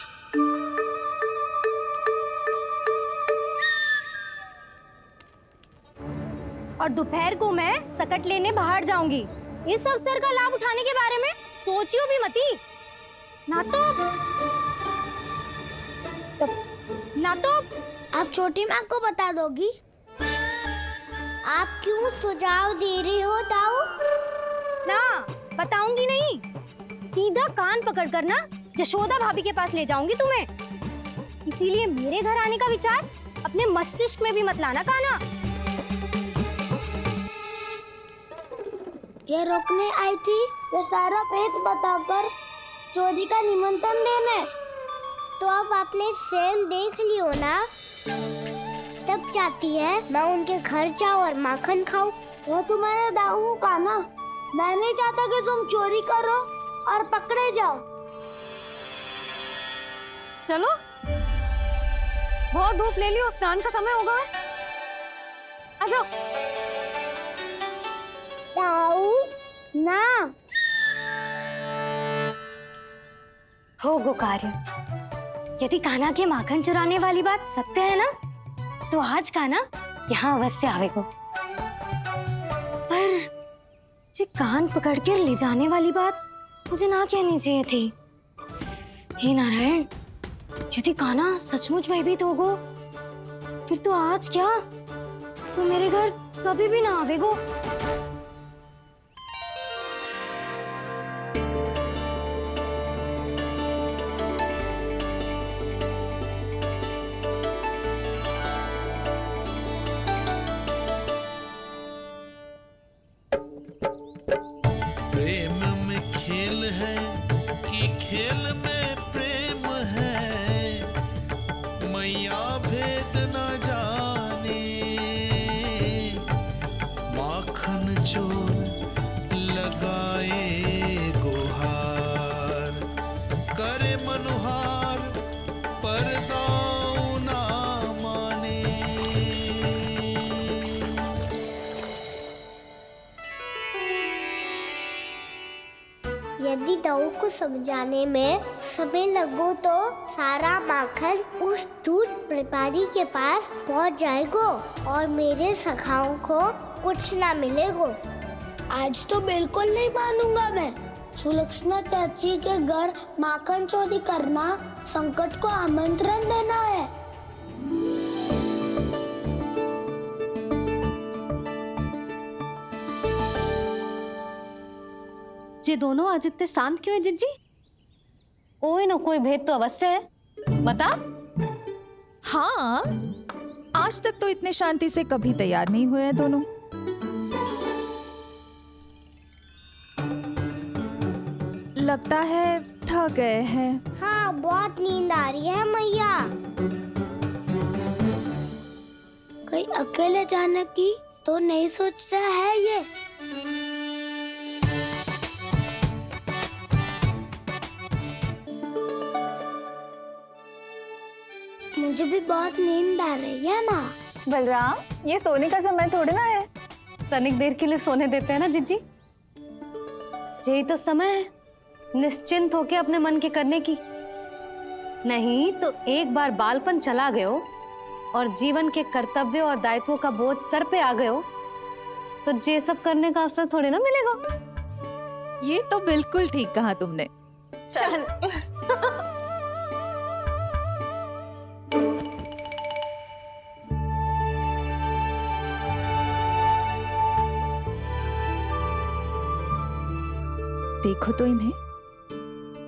और दोपहर को मैं सकट लेने बाहर जाऊंगी। इस अवसर का लाभ उठाने के बारे में सोचियो भी मती, ना तो आप छोटी माँ को बता दोगी? आप क्यों सुझाव दे रही हो दाऊ? ना, बताऊंगी नहीं। सीधा कान पकड़ कर ना जशोदा भाभी के पास ले जाऊंगी तुम्हें। इसीलिए मेरे घर आने का विचार अपने मस्तिष्क में भी मत लाना कान्हा। ये रोकने आई थी ये सारा भेद बताकर चोरी का निमंत्रण देने, तो अब आपने स्वयं देख लियो ना। तब चाहती है मैं उनके घर जाऊं और माखन खाऊं। वो तुम्हारा दाऊ कान्हा, मैं नहीं चाहता कि तुम चोरी करो और पकड़े जाओ। चलो, बहुत धूप ले लियो, स्नान का समय होगा। आ जाओ। दाऊ, हो गो कार्य। यदि कान्हा के माखन चुराने वाली बात सत्य है ना, तो आज कान्हा यहाँ अवश्य आवेगो। पर जे कान पकड़ कर ले जाने वाली बात मुझे ना कहनी चाहिए थी। हे नारायण, यदि कान्हा सचमुच भयभीत होगो, फिर तो आज क्या, तो मेरे घर कभी भी ना आवेगो। प्रेम में खेल है कि खेल में प्रेम है, मैया भेद न जाने। माखन चोर लगाए गुहार, करे मनुहार पर दाऊ ना माने। यदि दाऊ को समझाने में समय लगो तो सारा माखन उस दूध व्यापारी के पास पहुंच जाएगो और मेरे सखाओं को कुछ ना मिलेगो। आज तो बिल्कुल नहीं मानूंगा मैं। सुलक्षणा चाची के घर माखन चोरी करना संकट को आमंत्रण देना है। ये दोनों आज इतने शांत क्यों है जिज्जी? कोई ना कोई भेद तो अवश्य है, बता। हाँ, आज तक तो इतने शांति से कभी तैयार नहीं हुए हैं दोनों। लगता है थक गए हैं। हाँ, बहुत नींद आ रही है मैया। कहीं अकेले जाने की तो नहीं सोच रहा है ये? मुझे भी बहुत नींद आ रही है माँ। बलराम, ये सोने का समय थोड़ी ना है। तनिक देर के लिए सोने देते हैं ना जिज्जी। यही तो समय है निश्चिंत होके अपने मन के करने की। नहीं तो एक बार बालपन चला गयो और जीवन के कर्तव्यों और दायित्वों का बोझ सर पे आ गयो, तो ये सब करने का अवसर थोड़े ना मिलेगा। ये तो बिल्कुल ठीक कहा तुमने। चल। देखो तो इन्हें।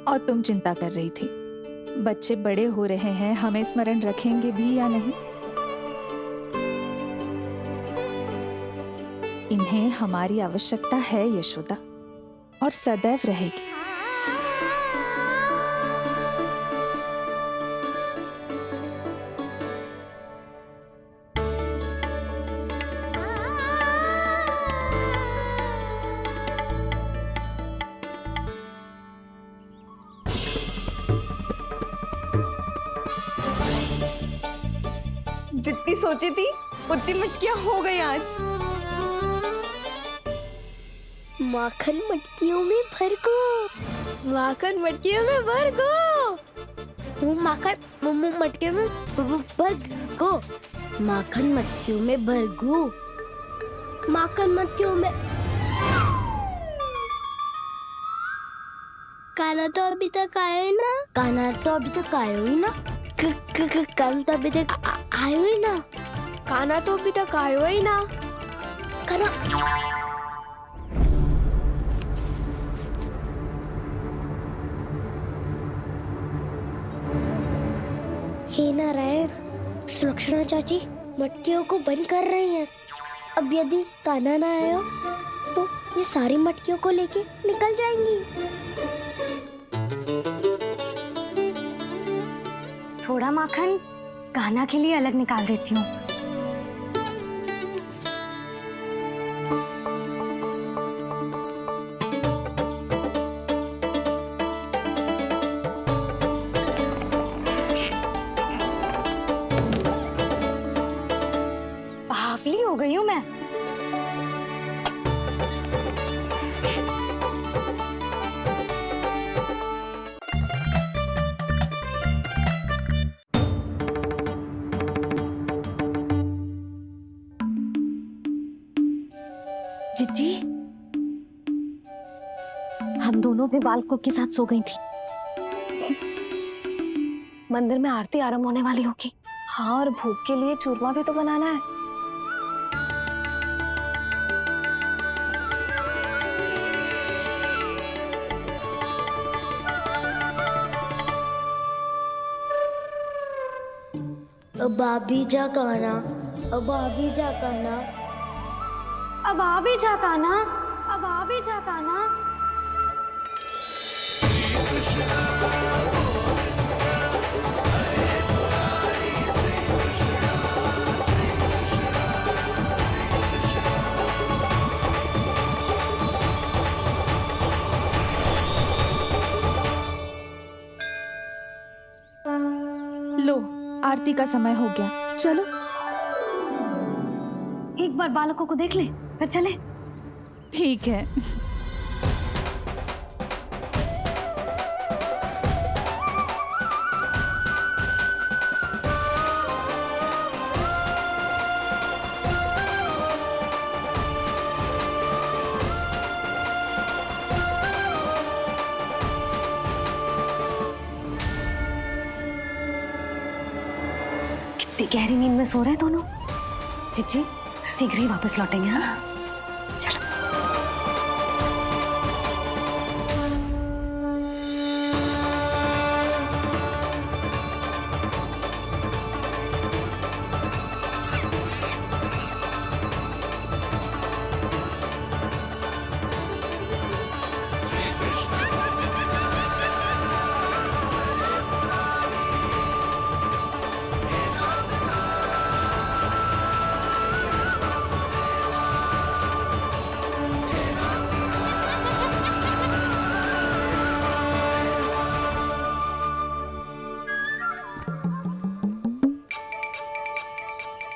और तुम चिंता कर रही थी बच्चे बड़े हो रहे हैं, हमें स्मरण रखेंगे भी या नहीं। इन्हें हमारी आवश्यकता है यशोदा, और सदैव रहेगी। जितनी सोची थी उतनी मटकियां हो गई आज। माखन मटकियों में भर गो। माखन मटकियों में भर गो। माखन मटकियों में भर गो। माखन मटकियों में भर गो। माखन मटकियों में। कान्हा तो अभी तक आया ही ना। कान्हा तो अभी तक आया ही ना। कान्हा तो अभी तक आयो ही ना। कान्हा तो अभी तक आयो ही ना। कान्हा हे नारायण, सुलक्षणा चाची मटकियों को बंद कर रही हैं। अब यदि कान्हा ना आया तो ये सारी मटकियों को लेके निकल जाएंगी। थोड़ा माखन कान्हा के लिए अलग निकाल देती हूँ। बावली हो गई हूँ मैं। जिज्जी, हम दोनों भी बालकों के साथ सो गई थी। मंदिर में आरती आरंभ होने वाली होगी। हाँ, और भूख के लिए चूरमा भी तो बनाना है। अब भाभी जा कहना, अब भाभी जा कहना, अब आ भी जा काना, अब आ भी जा काना। लो, आरती का समय हो गया, चलो। एक बार बालकों को देख ले, फिर चले। ठीक है। कितनी गहरी नींद में सो रहे दोनों। जिज्जी, शीघ्र ही वापस लौटेंगे। हाँ, चलो।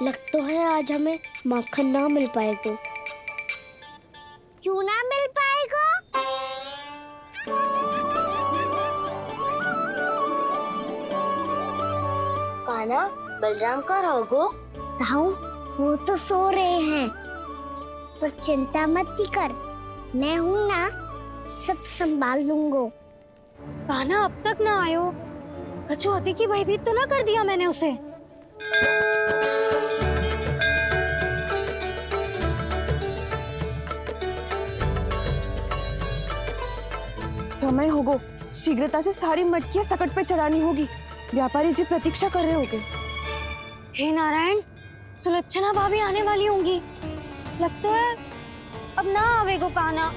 लग तो है आज हमें माखन ना मिल पाएगा। क्यों ना मिल पाएगा? कान्हा, बलराम का रहोगो? ताऊ, वो तो सो रहे हैं, पर चिंता मत कर, मैं हूँ ना, सब संभाल लूंगा। कान्हा अब तक ना आयो, कछु अति की भयभीत तो ना कर दिया मैंने उसे? समय होगो, शीघ्रता से सारी मटकियां सकट पे चढ़ानी होगी। व्यापारी जी प्रतीक्षा कर रहे होंगे। हे नारायण, सुलक्षणा भाभी आने वाली होंगी। लगता है अब ना आवेगो कान्हा।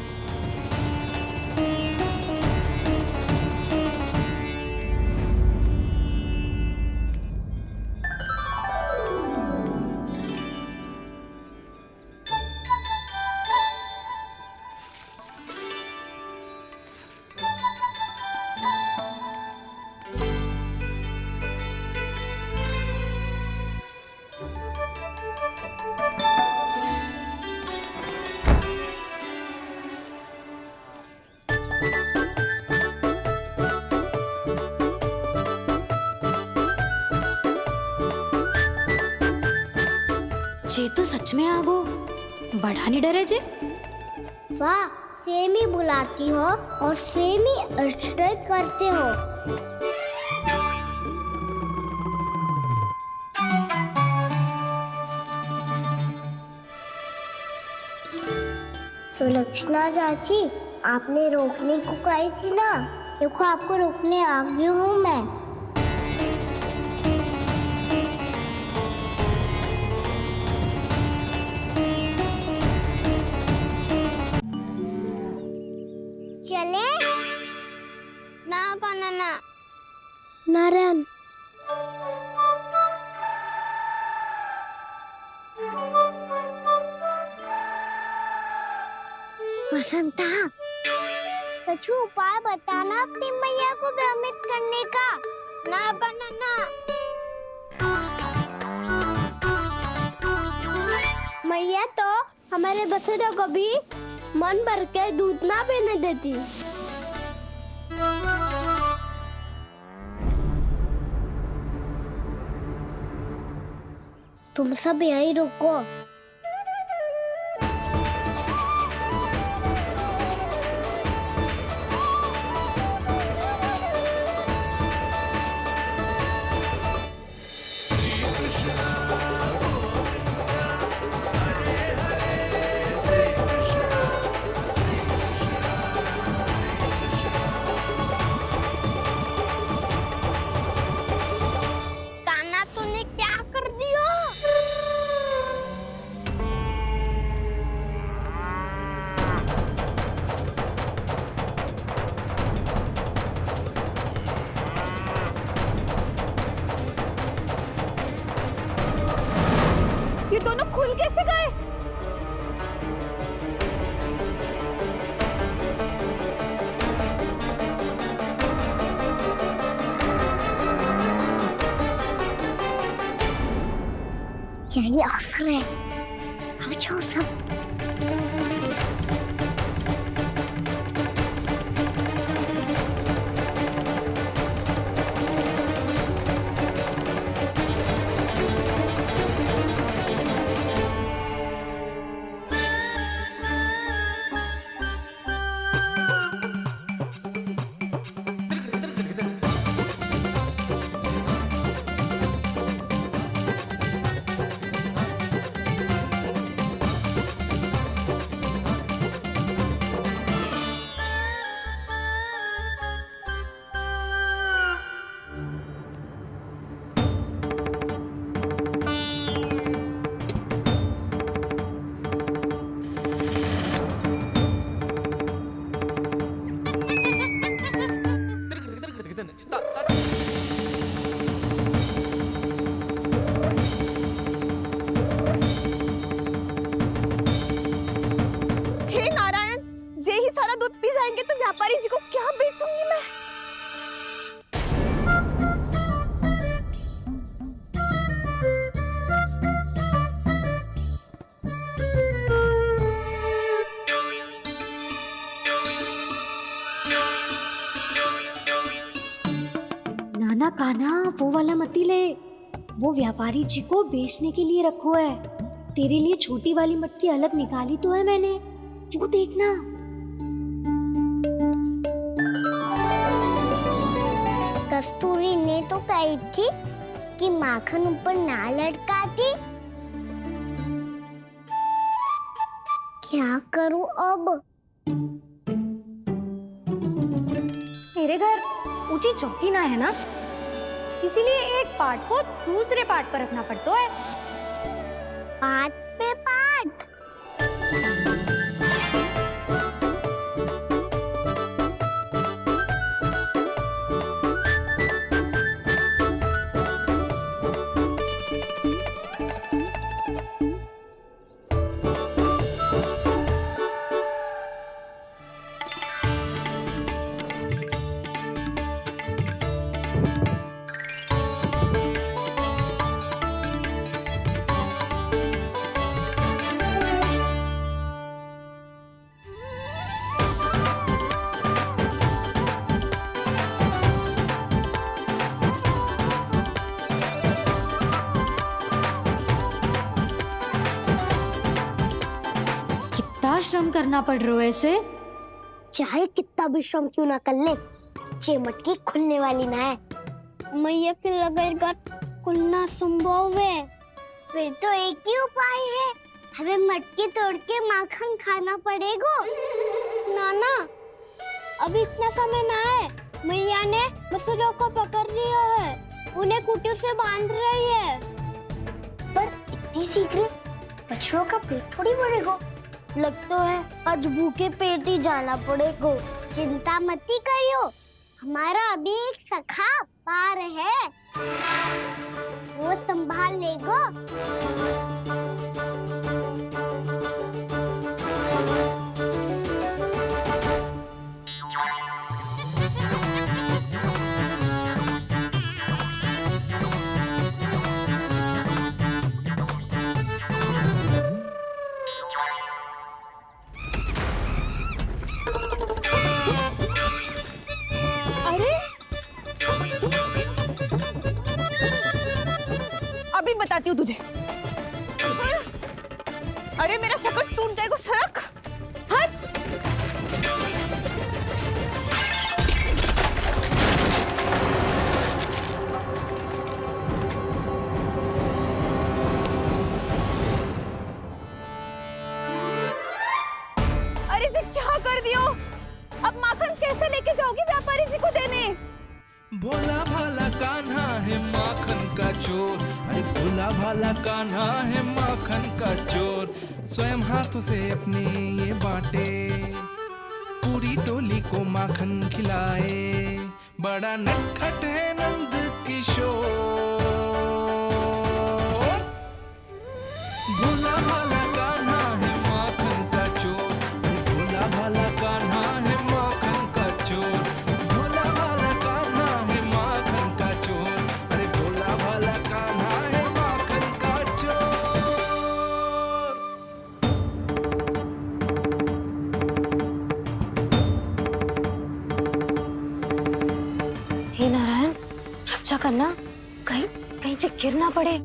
जे तो सच में आगो, बड़ा नहीं डरे जे। वाह, सेम ही बुलाती हो और सेम ही अर्चना करते हो। सुलक्षणा चाची, आपने रोकने को कही थी ना, देखो आपको रोकने आ गई हूँ मैं। चले ना कान्हा ना। नारायण, बसंता, कुछ उपाय बताना अपनी मैया को भ्रमित करने का। ना कान्हा ना। मैया तो हमारे बसेरा को भी मन भर के दूध ना पीने देती। तुम सब यहीं रुको। कैसे गए? यही अवसर है, अब जाओ सब। व्यापारी जी को क्या बेचूंगी मैं? नाना कान्हा वो वाला मती ले, वो व्यापारी जी को बेचने के लिए रखो है। तेरे लिए छोटी वाली मटकी अलग निकाली तो है मैंने, वो देखना। कस्तूरी ने तो कही थी कि माखन ऊपर ना लटकाती। क्या करूं अब? मेरे घर ऊंची चौकी ना है ना, इसीलिए एक पार्ट को दूसरे पार्ट पर रखना पड़ता है। पार्ट पे पार्ट। श्रम करना पड़ रहा है ऐसे। चाहे कितना भी श्रम क्यों ना कर ले, ये मटकी खुलने वाली ना है। मैया के लगेगा खुलना संभव है। फिर तो एक ही उपाय है, हमें मटकी तोड़ के माखन खाना पड़ेगा। नाना, अभी इतना समय ना है। मैया ने बछड़ों को पकड़ लिया है, उन्हें कुटियों से बांध रही है। पर इतनी शीघ्र बछड़ों का पेट थोड़ी भरेगा। लगता है आज भूखे पेट ही जाना पड़ेगा। चिंता मत करियो, हमारा अभी एक सखा पार है, वो संभाल लेगा। अभी बताती हूँ तुझे। अरे मेरा सकट टूट जाएगा, सरक। हट। अरे जी क्या कर दियो? अब माखन कैसे लेके जाओगी व्यापारी जी को देने? भोला भाला कान्हा है माखन का चोर, अरे भोला भाला कान्हा है माखन का चोर। स्वयं हाथों से अपने ये बांटे, पूरी टोली को माखन खिलाए। बड़ा नटखट है नंद किशोर। भोला भाला कान्हा है माखन का चोर, भोला भाला कान्हा है माखन का चोर, भोला भाला कान्हा है माखन का चोर, अरे भोला भाला कान्हा है माखन का चोर। हे नारायण, रक्षा करना, कहीं कहीं से गिर ना पड़े।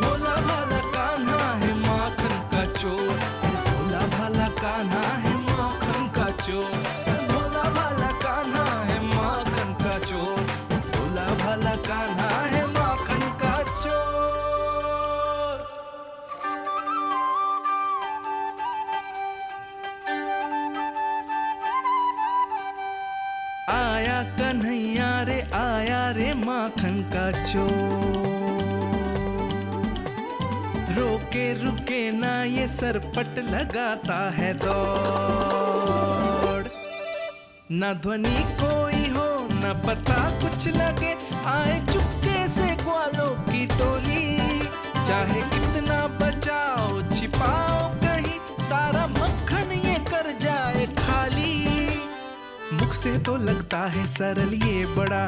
भोला भाला कान्हा है माखन का चोर, भोला भाला कान्हा है माखन का चोर, भोला भाला कान्हा है माखन का चोर, भोला भाला कान्हा है माखन का चोर। आया कन्हैया रे आया रे माखन का चोर, रोके रुके ना ये सरपट लगाता है दौड़, न ध्वनि कोई हो न पता कुछ लगे, आए चुपके से ग्वालों की टोली, चाहे कितना बचाओ छिपाओ कहीं, सारा मक्खन ये कर जाए खाली। मुख से तो लगता है सरल ये बड़ा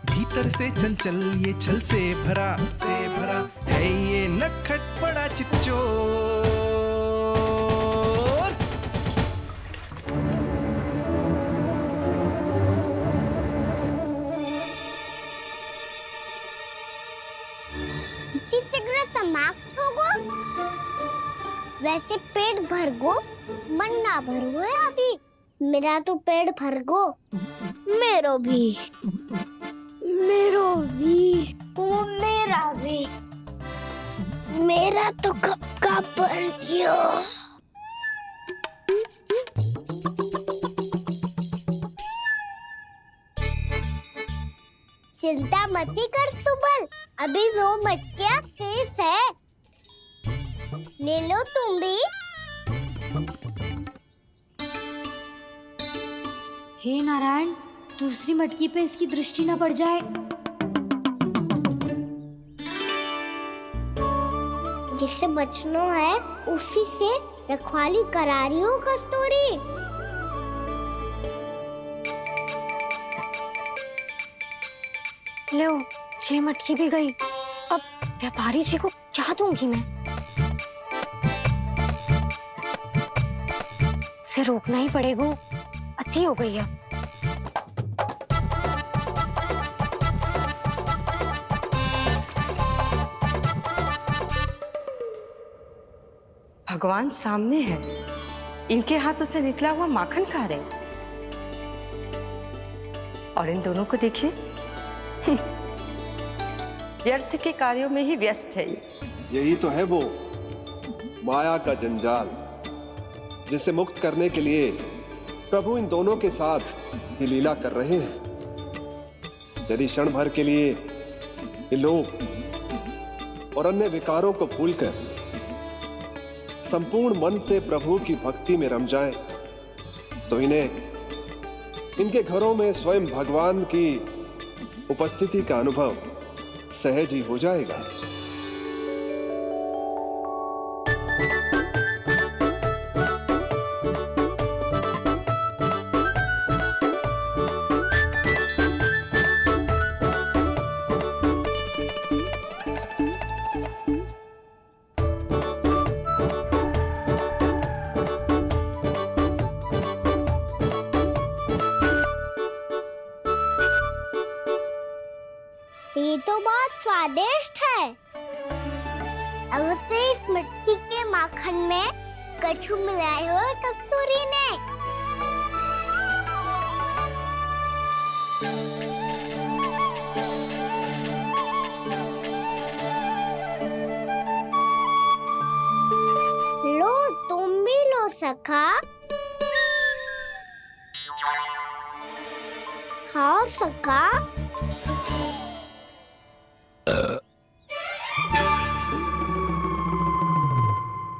भीतर से चंचल ये छल से भरा है ये नटखट बड़ा चिकचोर। शीघ्र समाप्त हो गो, वैसे पेट भर गो मन ना भर गो है अभी, मेरा तो पेट भर गो, मेरो भी ओ मेरा भी, मेरा तो कब का भर गया। चिंता मती कर सुबल, अभी 2 मटकियाँ शेष है, ले लो तुम भी। हे नारायण, दूसरी मटकी पे इसकी दृष्टि न पड़ जाए। जिससे बचना है उसी से रखवाली करा रही हो कस्तूरी। लो, 6 मटकी भी गई, अब व्यापारी जी को क्या दूंगी मैं? इसे रोकना ही पड़ेगा, अति हो गई है। भगवान सामने है, इनके हाथों से निकला हुआ माखन खा रहे, और इन दोनों को देखिए व्यर्थ के कार्यों में ही व्यस्त है। यही तो है वो माया का जंजाल, जिसे मुक्त करने के लिए प्रभु इन दोनों के साथ ये लीला कर रहे हैं। यदि क्षण भर के लिए ये लोग और अन्य विकारों को भूलकर संपूर्ण मन से प्रभु की भक्ति में रम जाएं, तो इन्हें इनके घरों में स्वयं भगवान की उपस्थिति का अनुभव सहज ही हो जाएगा। ये तो बहुत स्वादिष्ट है। अवश्य इस मिट्टी के माखन में कछु मिलाए हो कस्तूरी ने। सखा, खाओ सखा।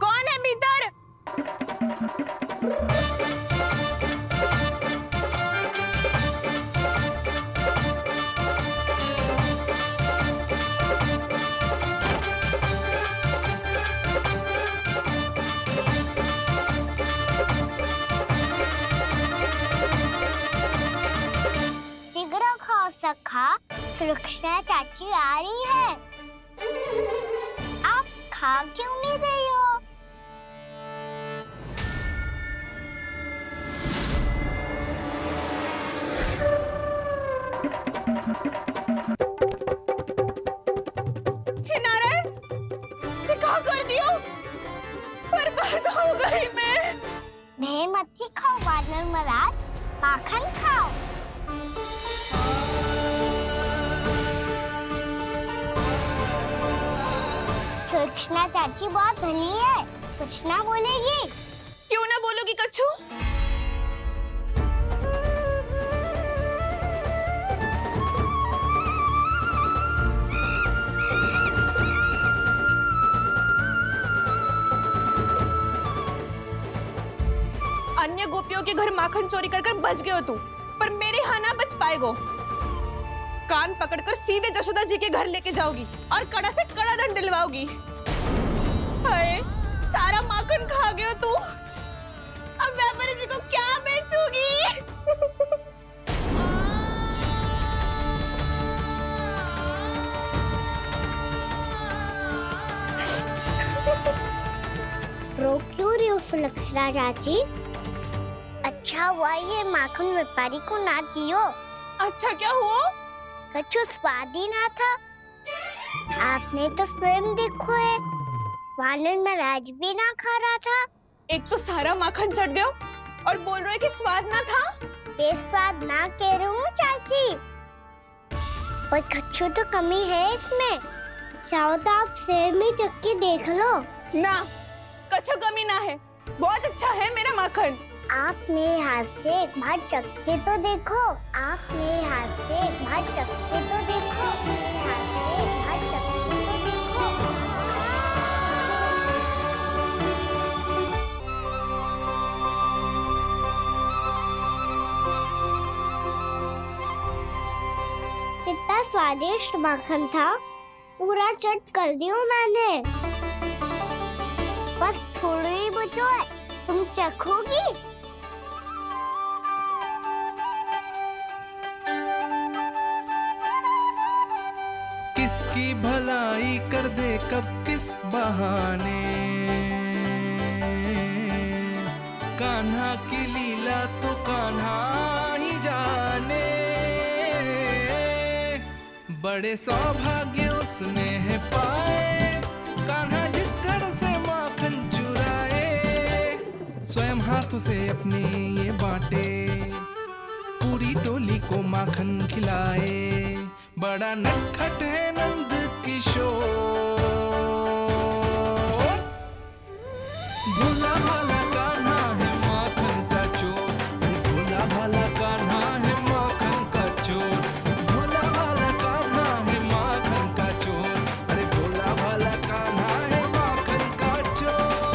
कौन है भीतर? शीघ्र खाओ सखा, सुलक्षणा चाची आ रही है। आप खा क्यों नहीं रही हो? हे नारायण, क्या कर दियो? बर्बाद हो गई मैं। मच्छी खाओ वानर महाराज, माखन खाओ। सुलक्षणा चाची बहुत भली है, कुछ ना बोलेगी। क्यों ना बोलोगी कच्छू? अन्य गोपियों के घर माखन चोरी कर बच गए हो तू, पर मेरे यहाँ ना बच पाएगो। कान पकड़कर सीधे जशोदा जी के घर लेके जाओगी और कड़ा से कड़ा दंड दिलवाओगी। हाय, सारा माखन खा गए हो तू। अब व्यापारी जी को क्या बेचूगी? रो क्यों रही हो सुलक्षणा चाची? अच्छा हुआ ये माखन व्यापारी को ना दियो। अच्छा क्या हुआ? कछु स्वाद ही ना था। आपने तो स्वयं देखो है, वानर महाराज भी ना खा रहा था। एक तो सारा माखन चढ़ गया और बोल रहे कि स्वाद ना था। बेस्वाद ना कह रही हूँ चाची, पर कछु तो कमी है इसमें। चाहो तो आप स्वयं ही चख के देख लो। ना, कछु कमी ना है, बहुत अच्छा है मेरा माखन। आप मेरे हाथ से एक बार चख के तो देखो। आप मेरे हाथ से एक बार चख के तो देखो। मेरे हाथ से एक बार चख के तो देखो। कितना स्वादिष्ट माखन था, पूरा चट कर दिया मैंने। बस थोड़ी ही बचो है, तुम चखोगी? किसकी भलाई कर दे कब किस बहाने, कान्हा की लीला तो कान्हा ही जाने। बड़े सौभाग्य उसने है पाए, कान्हा जिस घर से माखन चुराए। स्वयं हाथों से अपने ये बांटे, पूरी टोली को माखन खिलाए। बड़ा नटखट है नंद किशोर, भोला भाला कान्हा है माखन का चोर। भोला भाला कान्हा है माखन का चोर। भोला भाला कान्हा है माखन का चोर। अरे भोला भाला कान्हा है माखन का चोर।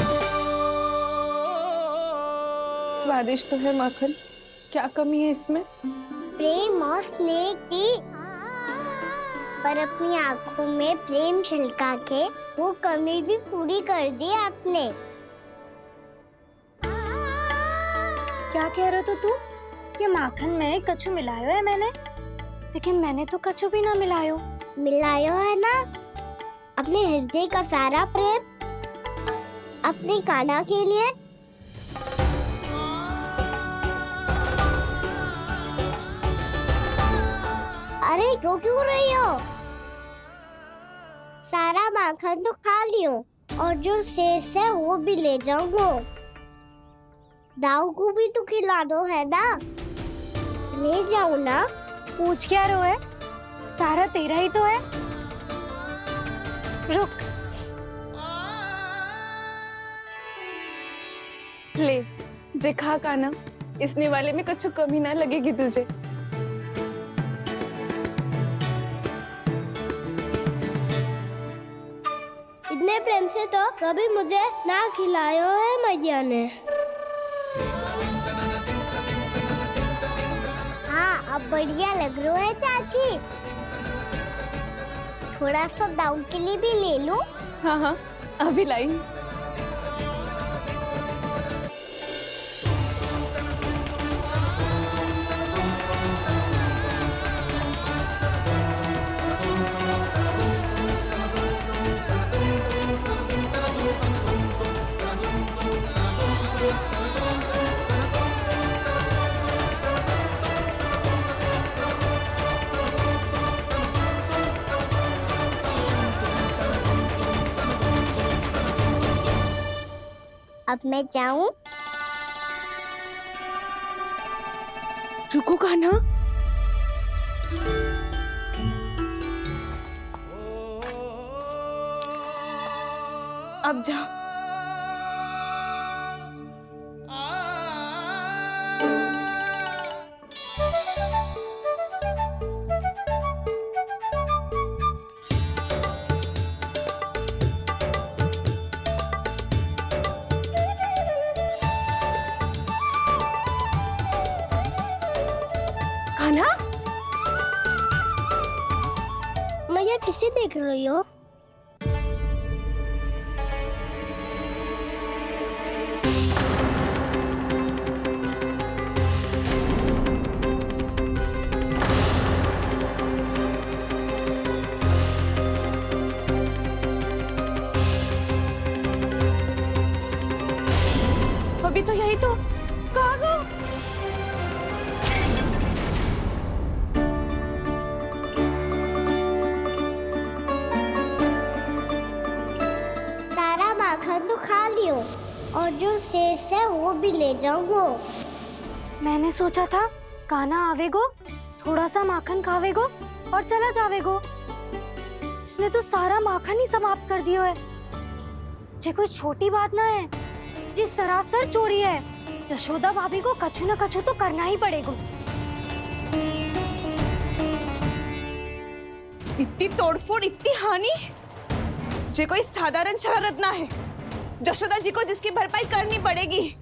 स्वादिष्ट तो है माखन, क्या कमी है इसमें? प्रेम और स्नेह की, पर अपनी आंखों में प्रेम छिलका के वो कमी भी पूरी कर दी आपने। क्या कह रहे हो तू? ये माखन में कछु मिलायो है मैंने, लेकिन मैंने तो कछु भी ना मिलायो। मिलायो है ना अपने हृदय का सारा प्रेम अपने कान्हा के लिए। अरे रो क्यों रही हो? सारा माखन तो खा लियो और जो शेष है वो भी ले जाऊंगा। दाऊ को भी तो खिला दो है ना, ले जाओ ना। पूछ क्या रो है, सारा तेरा ही तो है। रुक, ले जे खा काना, इसने वाले में कुछ कमी ना लगेगी तुझे। इतने प्रेम से तो कभी मुझे ना खिलायो है मैया ने। हाँ, अब बढ़िया लग रहा है चाची। थोड़ा सा दाऊ के लिए भी ले लो। हाँ हाँ, अभी लाई। अब मैं जाऊं? रुको कान्हा। अब जा। कान्हा, मैया किसे देख रही हो? अभी तो यही तो। कहाँ गो? सारा माखन तो खा लियो और जो शेष है वो भी ले जाऊंगो। मैंने सोचा था कान्हा आवेगो, थोड़ा सा माखन खावेगो और चला जावेगो। इसने तो सारा माखन ही समाप्त कर दिया है। ये कोई छोटी बात ना है, जी सरासर चोरी है। यशोदा भाभी को कछु न कछु तो करना ही पड़ेगा। इतनी तोड़फोड़, इतनी हानि, ये कोई साधारण शरारत ना है। यशोदा जी को जिसकी भरपाई करनी पड़ेगी।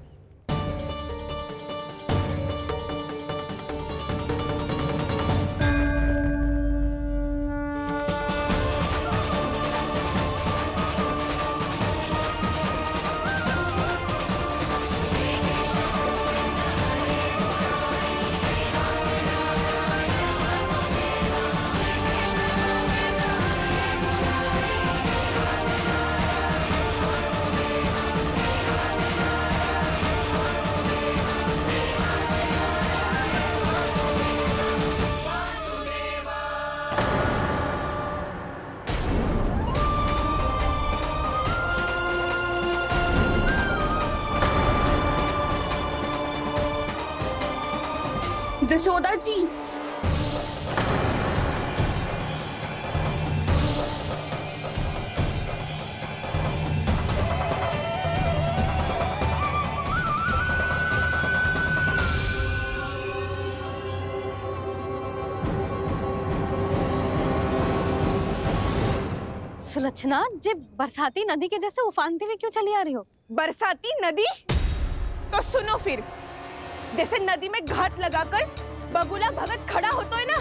यशोदा जी, सुलक्षणा, जे बरसाती नदी के जैसे उफानते हुए क्यों चली आ रही हो? बरसाती नदी? तो सुनो फिर, जैसे नदी में घाट लगाकर बगुला भगत खड़ा होता है ना,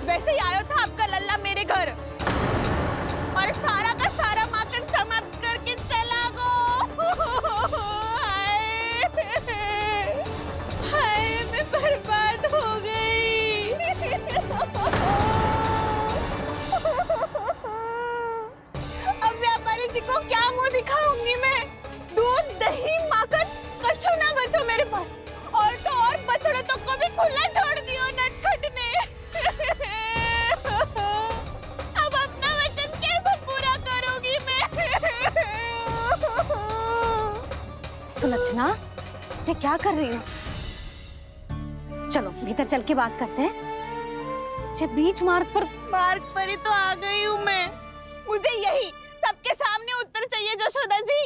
वैसे ही आया था आपका लल्ला मेरे घर और सारा का सारा माखन समाप्त करके चला गो। हाय, मैं बर्बाद हो गई। अब व्यापारी जी को क्या मुंह दिखाऊंगी मैं? दूध, दही, माखन कछु ना बचो मेरे पास। और तो और बछड़े तो को भी खुला छोड़ दियो नटखट ने। अब अपना वचन कैसे पूरा करूंगी मैं? सुलक्षणा, ये क्या कर रही हो? चलो भीतर चल के बात करते हैं। ये बीच मार्ग पर ही तो आ गई हूँ मैं। मुझे यही सबके सामने उत्तर चाहिए यशोदा जी।